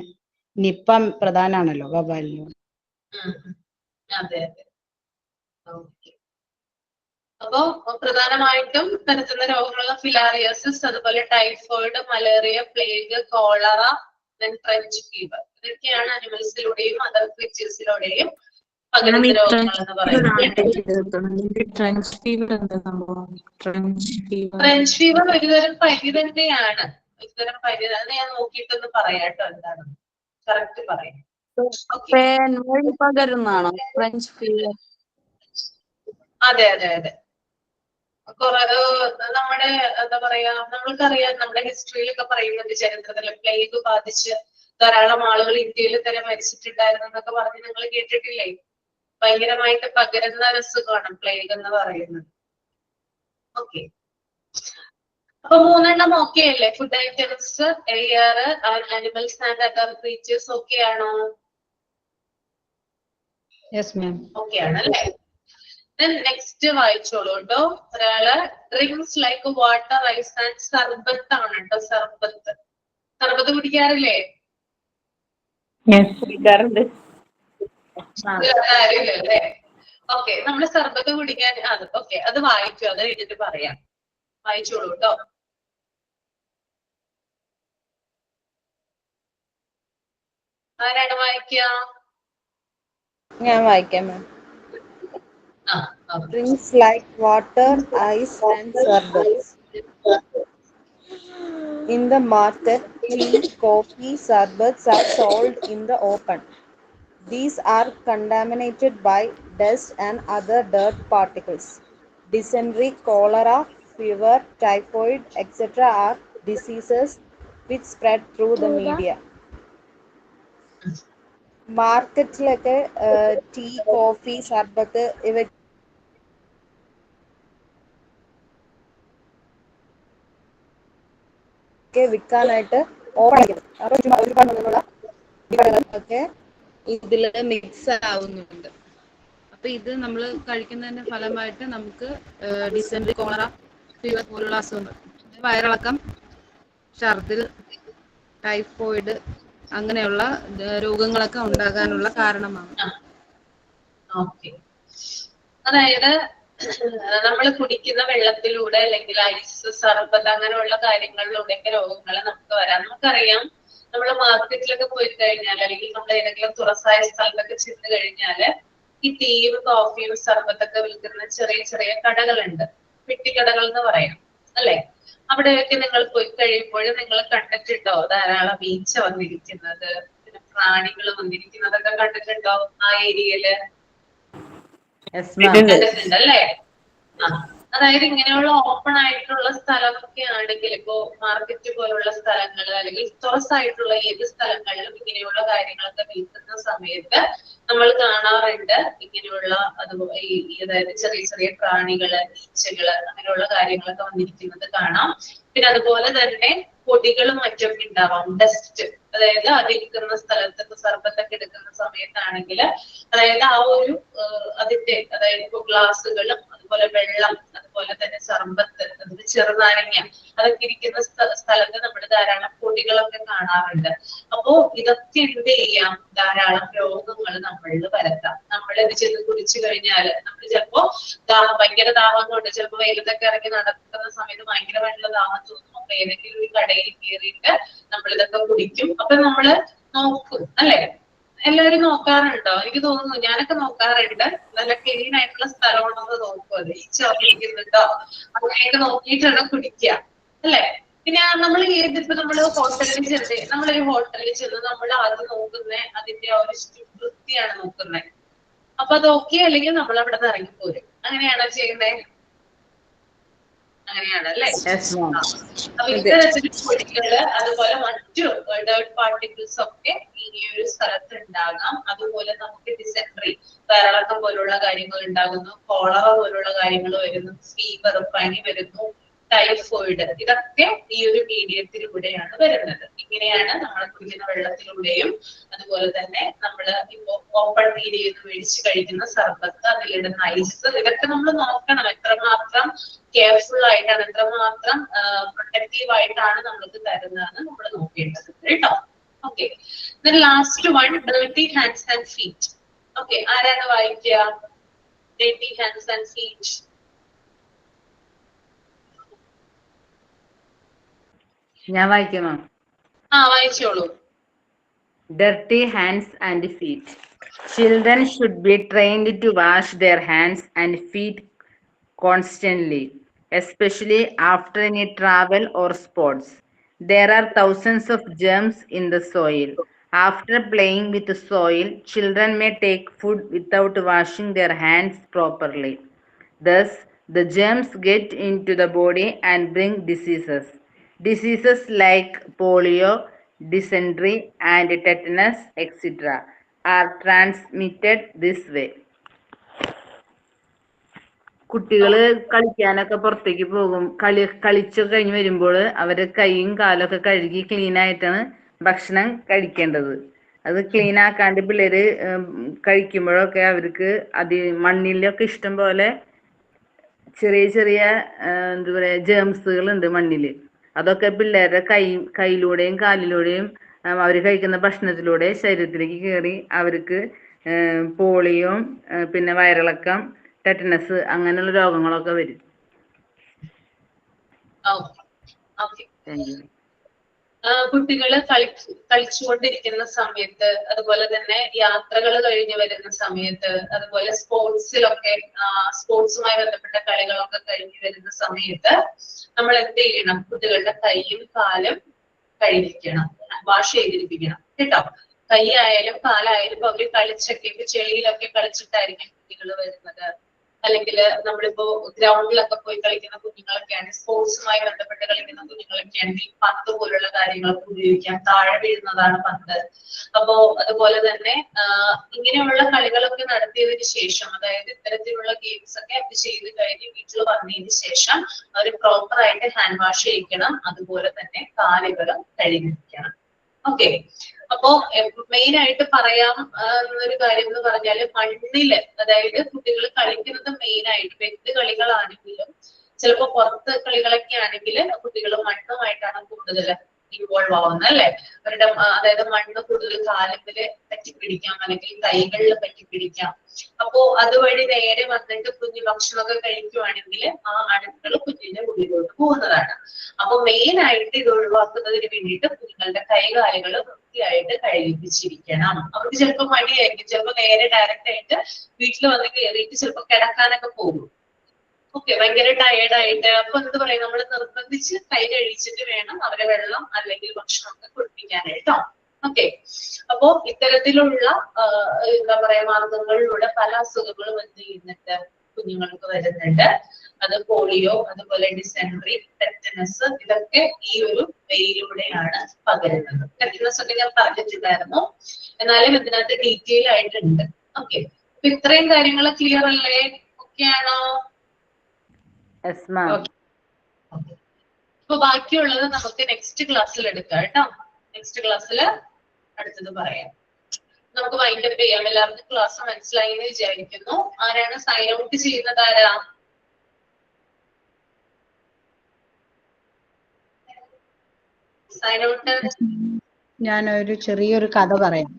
നിപ്പ പ്രധാനമാണല്ലോ വവ്വാലിന്. അതെ അതെ. അപ്പോ പ്രധാനമായിട്ടും പരത്തുന്ന രോഗങ്ങളുള്ള ഫിലാറിയാസിസ്, അതുപോലെ typhoid, malaria, plague, cholera, French fever, ഇതൊക്കെയാണ് അനിമൽസിലൂടെയും അതർ ക്രീച്ചേഴ്സിലൂടെയും പകരുന്ന രോഗങ്ങൾ എന്ന് പറയുന്നത്. ഫ്രഞ്ച് ഫീവർ ഒരുതരം പനി തന്നെയാണ്. ഒരുതരം പനി തന്നെ. ഞാൻ നോക്കിയിട്ടൊന്ന് പറയാട്ടോ എന്താണ് കറക്റ്റ് പറയാം. പകരുന്നതാണോ ഫ്രഞ്ച് ഫീവർ? അതെ അതെ അതെ. നമ്മുടെ എന്താ പറയാ, നമ്മൾക്കറിയാം, നമ്മുടെ ഹിസ്റ്ററിയിലൊക്കെ പറയുന്നുണ്ട്, ചരിത്രത്തില് പ്ലേഗ് ബാധിച്ച് ധാരാളം ആളുകൾ ഇന്ത്യയിൽ തന്നെ മരിച്ചിട്ടുണ്ടായിരുന്നു എന്നൊക്കെ പറഞ്ഞ് നിങ്ങൾ കേട്ടിട്ടില്ലേ? ഭയങ്കരമായിട്ട് പകരുന്ന അസുഖമാണ് പ്ലേഗ് എന്ന് പറയുന്നത്. ഓക്കെ. അപ്പൊ 3 ഓക്കെ അല്ലേ? Food items, air, animals and other creatures okay ആണോ? ഓക്കെ ആണല്ലേ? നെക്സ്റ്റ് വായിച്ചോളൂ കേട്ടോ. ഒരാള് drinks like water, ice and sharbat ആണ് കേട്ടോ. സർബത്ത് കുടിക്കാറില്ലേ? കുടിക്കാറുണ്ട്. അറിയില്ലല്ലേ? ഓക്കെ. നമ്മള് സർബത്ത് കുടിക്കാൻ ഓക്കെ, അത് വായിച്ചു, അത് എഴുതിട്ട് പറയാം. വായിച്ചോളൂ കേട്ടോ. ആരാണ് വായിക്കുക? ഞാൻ വായിക്കാം മാം. Drinks like water, ice and sherbets. In the market, tea, coffee, sherbets are sold in the open. These are contaminated by dust and other dirt particles. Dysentery, cholera, fever, typhoid, etc. are diseases which spread through the media. മാർക്കറ്റിലൊക്കെ tea, coffee, ഷർബത്ത് ഇവ വിൽക്കാനായിട്ട് ഒക്കെ ഇതില് mix ആവുന്നുണ്ട്. അപ്പൊ ഇത് നമ്മൾ കഴിക്കുന്നതിന്റെ ഫലമായിട്ട് നമുക്ക് ഡിസെൻട്രി, കോളറ, ഫീവർ പോലുള്ള അസുഖങ്ങൾ, വയറിളക്കം, ഛർദിൽ, ടൈഫോയിഡ് അങ്ങനെയുള്ള രോഗങ്ങളൊക്കെ ഉണ്ടാകാനുള്ള കാരണമാണ്. ഓക്കെ. അതായത് നമ്മൾ കുടിക്കുന്ന വെള്ളത്തിലൂടെ അല്ലെങ്കിൽ ഐസ് സർബത്ത് അങ്ങനെയുള്ള കാര്യങ്ങളിലൂടെയൊക്കെ രോഗങ്ങൾ നമുക്ക് വരാം. നമുക്കറിയാം, നമ്മൾ മാർക്കറ്റിലൊക്കെ പോയി കഴിഞ്ഞാൽ അല്ലെങ്കിൽ നമ്മൾ ഏതെങ്കിലും തുറസായ സ്ഥലത്തൊക്കെ ചെന്ന് കഴിഞ്ഞാല് ഈ ടീയും കോഫിയും സർബത്തൊക്കെ വിൽക്കുന്ന ചെറിയ ചെറിയ കടകളുണ്ട്, പെട്ടിക്കടകൾ എന്ന് പറയാം അല്ലെ. അവിടെയൊക്കെ നിങ്ങൾ പോയി കഴിയുമ്പോൾ നിങ്ങൾ കണ്ടിട്ടുണ്ടോ ധാരാളം ഈച്ച വന്നിരിക്കുന്നത്, പിന്നെ പ്രാണികൾ വന്നിരിക്കുന്നതൊക്കെ കണ്ടിട്ടുണ്ടോ ആ ഏരിയയില്? കണ്ടിട്ടുണ്ട് അല്ലേ? ആ, അതായത് ഇങ്ങനെയുള്ള ഓപ്പൺ ആയിട്ടുള്ള സ്ഥലമൊക്കെ ആണെങ്കിൽ, ഇപ്പോ മാർക്കറ്റ് പോലുള്ള സ്ഥലങ്ങൾ അല്ലെങ്കിൽ തുറസായിട്ടുള്ള ഏത് സ്ഥലങ്ങളിലും ഇങ്ങനെയുള്ള കാര്യങ്ങളൊക്കെ വിൽക്കുന്ന സമയത്ത് നമ്മൾ കാണാറുണ്ട് ഇങ്ങനെയുള്ള അതുപോലെ അതായത് ചെറിയ ചെറിയ പ്രാണികള്, ഈച്ചകള് അങ്ങനെയുള്ള കാര്യങ്ങളൊക്കെ വന്നിരിക്കുന്നത് കാണാം. പിന്നെ അതുപോലെ തന്നെ പൊടികളും മറ്റൊക്കെ ഉണ്ടാവാം, ഡസ്റ്റ്. അതായത് അതിരിക്കുന്ന സ്ഥലത്തൊക്കെ സർബത്തൊക്കെ എടുക്കുന്ന സമയത്താണെങ്കിൽ അതായത് ആ ഒരു അതിന്റെ അതായത് ഇപ്പൊ ഗ്ലാസ്സുകളും അതുപോലെ വെള്ളം അതുപോലെ തന്നെ സർബത്ത്, അതിന് ചെറുനാരങ്ങ അതൊക്കെ ഇരിക്കുന്ന സ്ഥലത്ത് നമ്മൾ ധാരാളം പൊടികളൊക്കെ കാണാറുണ്ട്. അപ്പോ ഇതൊക്കെ എന്ത് ചെയ്യാം, ധാരാളം രോഗങ്ങൾ നമ്മളിൽ വരുത്താം. നമ്മൾ ഇത് ചെന്ന് കുടിച്ചു കഴിഞ്ഞാൽ നമ്മൾ ചിലപ്പോ ഭയങ്കര ദാഹം കൊണ്ട് ചിലപ്പോ വെയിലത്തൊക്കെ ഇറങ്ങി നടക്കുന്ന സമയത്ത് ഭയങ്കരമായിട്ടുള്ള ദാഹം തോന്നും. അപ്പൊ ഏതെങ്കിലും ഒരു കടയിൽ കയറിയിട്ട് നമ്മൾ ഇതൊക്കെ കുടിക്കും. അപ്പൊ നമ്മള് നോക്കും അല്ലെ, എല്ലാവരും നോക്കാറുണ്ടോ? എനിക്ക് തോന്നുന്നു ഞാനൊക്കെ നോക്കാറുണ്ട്. നല്ല ക്ലീൻ ആയിട്ടുള്ള സ്ഥലമാണെന്ന് നോക്കും, അത് ഈച്ച വന്നിരിക്കുന്നുണ്ടോ അങ്ങനെയൊക്കെ നോക്കിയിട്ടാണ് കുടിക്കുക അല്ലെ. പിന്നെ നമ്മൾ ഏതിപ്പോ നമ്മള് ഹോട്ടലിൽ ചെന്ന് നമ്മളൊരു ഹോട്ടലിൽ ചെന്ന് നമ്മൾ ആദ്യം നോക്കുന്നത് അതിന്റെ ആ ഒരു വൃത്തിയാണ് നോക്കുന്നത്. അപ്പൊ അത് ഓക്കെ അല്ലെങ്കിൽ നമ്മൾ അവിടെ നിന്ന് ഇറങ്ങിപ്പോരും. അങ്ങനെയാണോ ചെയ്യുന്നത്? അങ്ങനെയാണ് അല്ലേ? അപ്പൊ ഇത്തരത്തിൽ പൊടികള് അതുപോലെ മറ്റു ഡേർട്ട് പാർട്ടിക്കിൾസ് ഒക്കെ ഈ ഒരു സ്ഥലത്ത് ഉണ്ടാകാം. അതുപോലെ നമുക്ക് ഡിസെൻട്രി, വയറിളക്കം പോലുള്ള കാര്യങ്ങൾ ഉണ്ടാകുന്നു, കോളറ പോലുള്ള കാര്യങ്ങൾ വരുന്നു, ഫീവർ, പനി വരുന്നു, ടൈഫോയിഡ്, ഇതൊക്കെ ഈ ഒരു മീഡിയത്തിലൂടെയാണ് വരുന്നത്. ഇങ്ങനെയാണ് നമ്മൾ കുടിക്കുന്ന വെള്ളത്തിലൂടെയും അതുപോലെ തന്നെ നമ്മൾ ഇപ്പോ ഓപ്പൺ മീഡിയയിൽ നിന്ന് മേടിച്ച് കഴിക്കുന്ന സർബത്ത്, അതിലിടുന്ന ഐസ്, ഇതൊക്കെ നമ്മൾ നോക്കണം എത്രമാത്രം കെയർഫുൾ ആയിട്ടാണ്, എത്രമാത്രം പ്രൊട്ടക്റ്റീവ് ആയിട്ടാണ് നമ്മൾക്ക് തരുന്നതെന്ന് നമ്മൾ നോക്കേണ്ടത് കേട്ടോ. Okay, last one, dirty hands and feet. Okay, ആരാണ് വായിക്കുക? Dirty hands and feet. ഞാൻ വായിക്കണോ? വായിച്ചോളൂ. Dirty hands and feet. Children should be trained to wash their hands and feet constantly, especially after any travel or sports. There are thousands of germs in the soil. After playing with the soil, children may take food without washing their hands properly. Thus, the germs get into the body and bring diseases. Diseases like polio, dysentery, and tetanus, etc. are transmitted this way. കുട്ടികള് കളിക്കാനൊക്കെ പുറത്തേക്ക് പോകും. കളിച്ചു കഴിഞ്ഞ് വരുമ്പോൾ അവര് കൈയും കാലൊക്കെ കഴുകി ക്ലീൻ ആയിട്ടാണ് ഭക്ഷണം കഴിക്കേണ്ടത്. അത് ക്ലീൻ ആക്കാണ്ട് പിള്ളേര് കഴിക്കുമ്പോഴൊക്കെ അവർക്ക് മണ്ണിലൊക്കെ ഇഷ്ടം പോലെ ചെറിയ ചെറിയ എന്താ പറയാ ജേംസുകൾ ഉണ്ട് മണ്ണില്. അതൊക്കെ പിള്ളേരുടെ കൈയിലൂടെയും കാലിലൂടെയും അവർ കഴിക്കുന്ന ഭക്ഷണത്തിലൂടെ ശരീരത്തിലേക്ക് കയറി അവർക്ക് പോളിയോ, പിന്നെ വയറിളക്കം, ടെറ്റനസ് അങ്ങനെയുള്ള രോഗങ്ങളൊക്കെ വരും. കുട്ടികള് കളിച്ചുകൊണ്ടിരിക്കുന്ന സമയത്ത്, അതുപോലെ തന്നെ യാത്രകൾ കഴിഞ്ഞ് വരുന്ന സമയത്ത്, അതുപോലെ സ്പോർട്സുമായി ബന്ധപ്പെട്ട കളികളൊക്കെ കഴിഞ്ഞ് വരുന്ന സമയത്ത് നമ്മൾ എന്ത് ചെയ്യണം? കുട്ടികളുടെ കൈയും കാലും കഴുകിക്കണം, വാഷ് ചെയ്തിരിപ്പിക്കണം കേട്ടോ. കൈ ആയാലും കാലായാലും അവര് കളിച്ചൊക്കെ ചെളിയിലൊക്കെ കളിച്ചിട്ടായിരിക്കും കുട്ടികൾ വരുന്നത്. അല്ലെങ്കിൽ നമ്മളിപ്പോ ഗ്രൗണ്ടിലൊക്കെ പോയി കളിക്കുന്ന കുഞ്ഞുങ്ങളൊക്കെയാണ്, സ്പോർട്സുമായി ബന്ധപ്പെട്ട് കളിക്കുന്ന കുഞ്ഞുങ്ങളൊക്കെയാണെങ്കിൽ പന്ത് പോലുള്ള കാര്യങ്ങളൊക്കെ ഉപയോഗിക്കാം. താഴെ വീഴുന്നതാണ് പന്ത്. അപ്പോ അതുപോലെ തന്നെ ഇങ്ങനെയുള്ള കളികളൊക്കെ നടത്തിയതിനു ശേഷം, അതായത് ഇത്തരത്തിലുള്ള ഗെയിംസ് ഒക്കെ അത് ചെയ്ത് കഴിഞ്ഞ് വീട്ടിൽ വന്നതിന് ശേഷം അവർ പ്രോപ്പർ ആയിട്ട് ഹാൻഡ് വാഷ് ചെയ്യിക്കണം. അതുപോലെ തന്നെ കാലുകളും കഴുകിയിരിക്കണം. ഓക്കെ, അപ്പോ മെയിൻ ആയിട്ട് പറയാം എന്നൊരു കാര്യം എന്ന് പറഞ്ഞാല് മണ്ണില്, അതായത് കുട്ടികൾ കളിക്കുന്നത് മെയിൻ ആയിട്ട് എന്ത് കളികളാണെങ്കിലും ചിലപ്പോ പുറത്ത് കളികളൊക്കെ ആണെങ്കിൽ കുട്ടികൾ മണ്ണുമായിട്ടാണ് കൂടുതൽ ഇൻവോൾവ് ആവുന്നത് അല്ലെ. അവരുടെ അതായത് മണ്ണ് കൂടുതൽ കാലുകളില് പറ്റിപ്പിടിക്കാം അല്ലെങ്കിൽ കൈകളിൽ പറ്റിപ്പിടിക്കാം. അപ്പോ അതുവഴി നേരെ വന്നിട്ട് കുഞ്ഞു ഭക്ഷണമൊക്കെ കഴിക്കുവാണെങ്കിൽ ആ അണുക്കൾ കുഞ്ഞിന്റെ ഉള്ളിലോട്ട് പോകുന്നതാണ്. അപ്പൊ മെയിൻ ആയിട്ട് ഇത് ഒഴിവാക്കുന്നതിന് വേണ്ടിയിട്ട് കുഞ്ഞുങ്ങളുടെ കൈകാലുകൾ വൃത്തിയായിട്ട് കഴുകിപ്പിച്ചിരിക്കണം. അവർക്ക് ചിലപ്പോൾ മടിയായിരിക്കും, ചിലപ്പോൾ നേരെ ഡയറക്റ്റ് ആയിട്ട് വീട്ടിൽ വന്ന് കയറിയിട്ട് ചിലപ്പോൾ കിടക്കാനൊക്കെ പോകും. ഓക്കെ, ഭയങ്കര ടയേർഡായിട്ട്. അപ്പൊ എന്ത് പറയും, നമ്മൾ നിർബന്ധിച്ച് കൈ കഴിച്ചിട്ട് വേണം അവരെ വെള്ളം അല്ലെങ്കിൽ ഭക്ഷണമൊക്കെ കുടിപ്പിക്കാനായിട്ടോ. ഓക്കെ, അപ്പോ ഇത്തരത്തിലുള്ള എന്താ പറയാ മാർഗങ്ങളിലൂടെ പല അസുഖങ്ങളും എന്ത് ചെയ്യുന്നുണ്ട്, കുഞ്ഞുങ്ങൾക്ക് വരുന്നുണ്ട്. അത് പോളിയോ, അതുപോലെ ഡിസെൻട്രി, ടെറ്റനസ്, ഇതൊക്കെ ഈ ഒരു വെയിലൂടെയാണ് പകരുന്നത്. ടെറ്റനസ് ഒക്കെ ഞാൻ പറഞ്ഞിട്ടുണ്ടായിരുന്നു, എന്നാലും ഇതിനകത്ത് ഡീറ്റെയിൽ ആയിട്ടുണ്ട്. ഓക്കെ, അപ്പൊ ഇത്രയും കാര്യങ്ങൾ ക്ലിയർ അല്ലേ? ഓക്കെ ആണോ? അപ്പൊ ബാക്കിയുള്ളത് നമുക്ക് നെക്സ്റ്റ് ക്ലാസ്സിൽ എടുക്കാം കേട്ടോ. നെക്സ്റ്റ് ക്ലാസ്സിൽ അടുത്തത് പറയാം. നമുക്ക് വൈൻഡപ്പ് ചെയ്യാം. എല്ലാവർക്കും ക്ലാസ് മനസ്സിലായി എന്ന് വിചാരിക്കുന്നു. ആരാണ് സൈൻ ഔട്ട് ചെയ്യുന്നത്? ആരാ സൈൻ ഔട്ട്? ഞാൻ ഒരു ചെറിയൊരു കഥ പറയാം.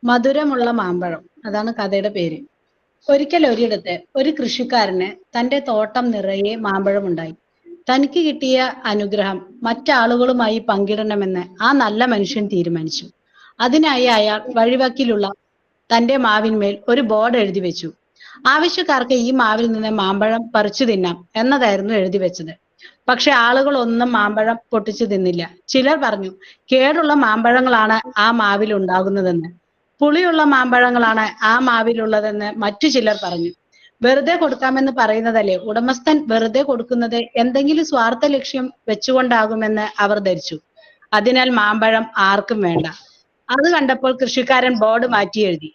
മധുരമുള്ള മാമ്പഴം, അതാണ് കഥയുടെ പേര്. ഒരിക്കൽ ഒരിടത്ത് ഒരു കൃഷിക്കാരന് തന്റെ തോട്ടം നിറയെ മാമ്പഴം ഉണ്ടായി. തനിക്ക് കിട്ടിയ അനുഗ്രഹം മറ്റാളുകളുമായി പങ്കിടണമെന്ന് ആ നല്ല മനുഷ്യൻ തീരുമാനിച്ചു. അതിനായി അയാൾ വഴിവക്കിലുള്ള തന്റെ മാവിന്മേൽ ഒരു ബോർഡ് എഴുതി വെച്ചു. ആവശ്യക്കാർക്ക് ഈ മാവിൽ നിന്ന് മാമ്പഴം പറിച്ചു തിന്നാം എന്നതായിരുന്നു എഴുതി വെച്ചത്. പക്ഷെ ആളുകൾ ഒന്നും മാമ്പഴം പൊട്ടിച്ചു തിന്നില്ല. ചിലർ പറഞ്ഞു, കേടുള്ള മാമ്പഴങ്ങളാണ് ആ മാവിൽ ഉണ്ടാകുന്നതെന്ന്. പുളിയുള്ള മാമ്പഴങ്ങളാണ് ആ മാവിലുള്ളതെന്ന് മറ്റു ചിലർ പറഞ്ഞു. വെറുതെ കൊടുക്കാമെന്ന് പറയുന്നതല്ലേ, ഉടമസ്ഥൻ വെറുതെ കൊടുക്കുന്നത് എന്തെങ്കിലും സ്വാർത്ഥ ലക്ഷ്യം വെച്ചുകൊണ്ടാകുമെന്ന് അവർ ധരിച്ചു. അതിനാൽ മാമ്പഴം ആർക്കും വേണ്ട. അത് കണ്ടപ്പോൾ കൃഷിക്കാരൻ ബോർഡ് മാറ്റി എഴുതി,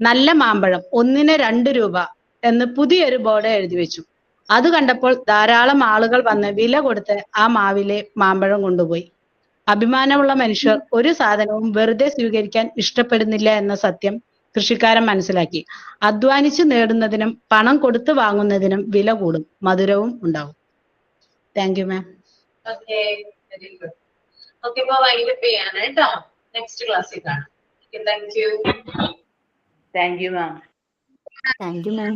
നല്ല മാമ്പഴം 1-ന് 2 രൂപ എന്ന് പുതിയൊരു ബോർഡ് എഴുതി വെച്ചു. അത് കണ്ടപ്പോൾ ധാരാളം ആളുകൾ വന്ന് വില കൊടുത്ത് ആ മാവിലെ മാമ്പഴം കൊണ്ടുപോയി. അഭിമാനമുള്ള മനുഷ്യർ ഒരു സാധനവും വെറുതെ സ്വീകരിക്കാൻ ഇഷ്ടപ്പെടുന്നില്ല എന്ന സത്യം കൃഷിക്കാരൻ മനസ്സിലാക്കി. അധ്വാനിച്ച് നേടുന്നതിനും പണം കൊടുത്ത് വാങ്ങുന്നതിനും വില കൂടും, മധുരവും ഉണ്ടാവും. Thank you ma'am. Okay, very good. Okay, ഇപ്പൊ വൈൻഡപ്പ് ചെയ്യാണ് കേട്ടോ. നെക്സ്റ്റ് ക്ലാസ്സിൽ കാണാം. Thank you. Thank you ma'am. Thank you ma'am.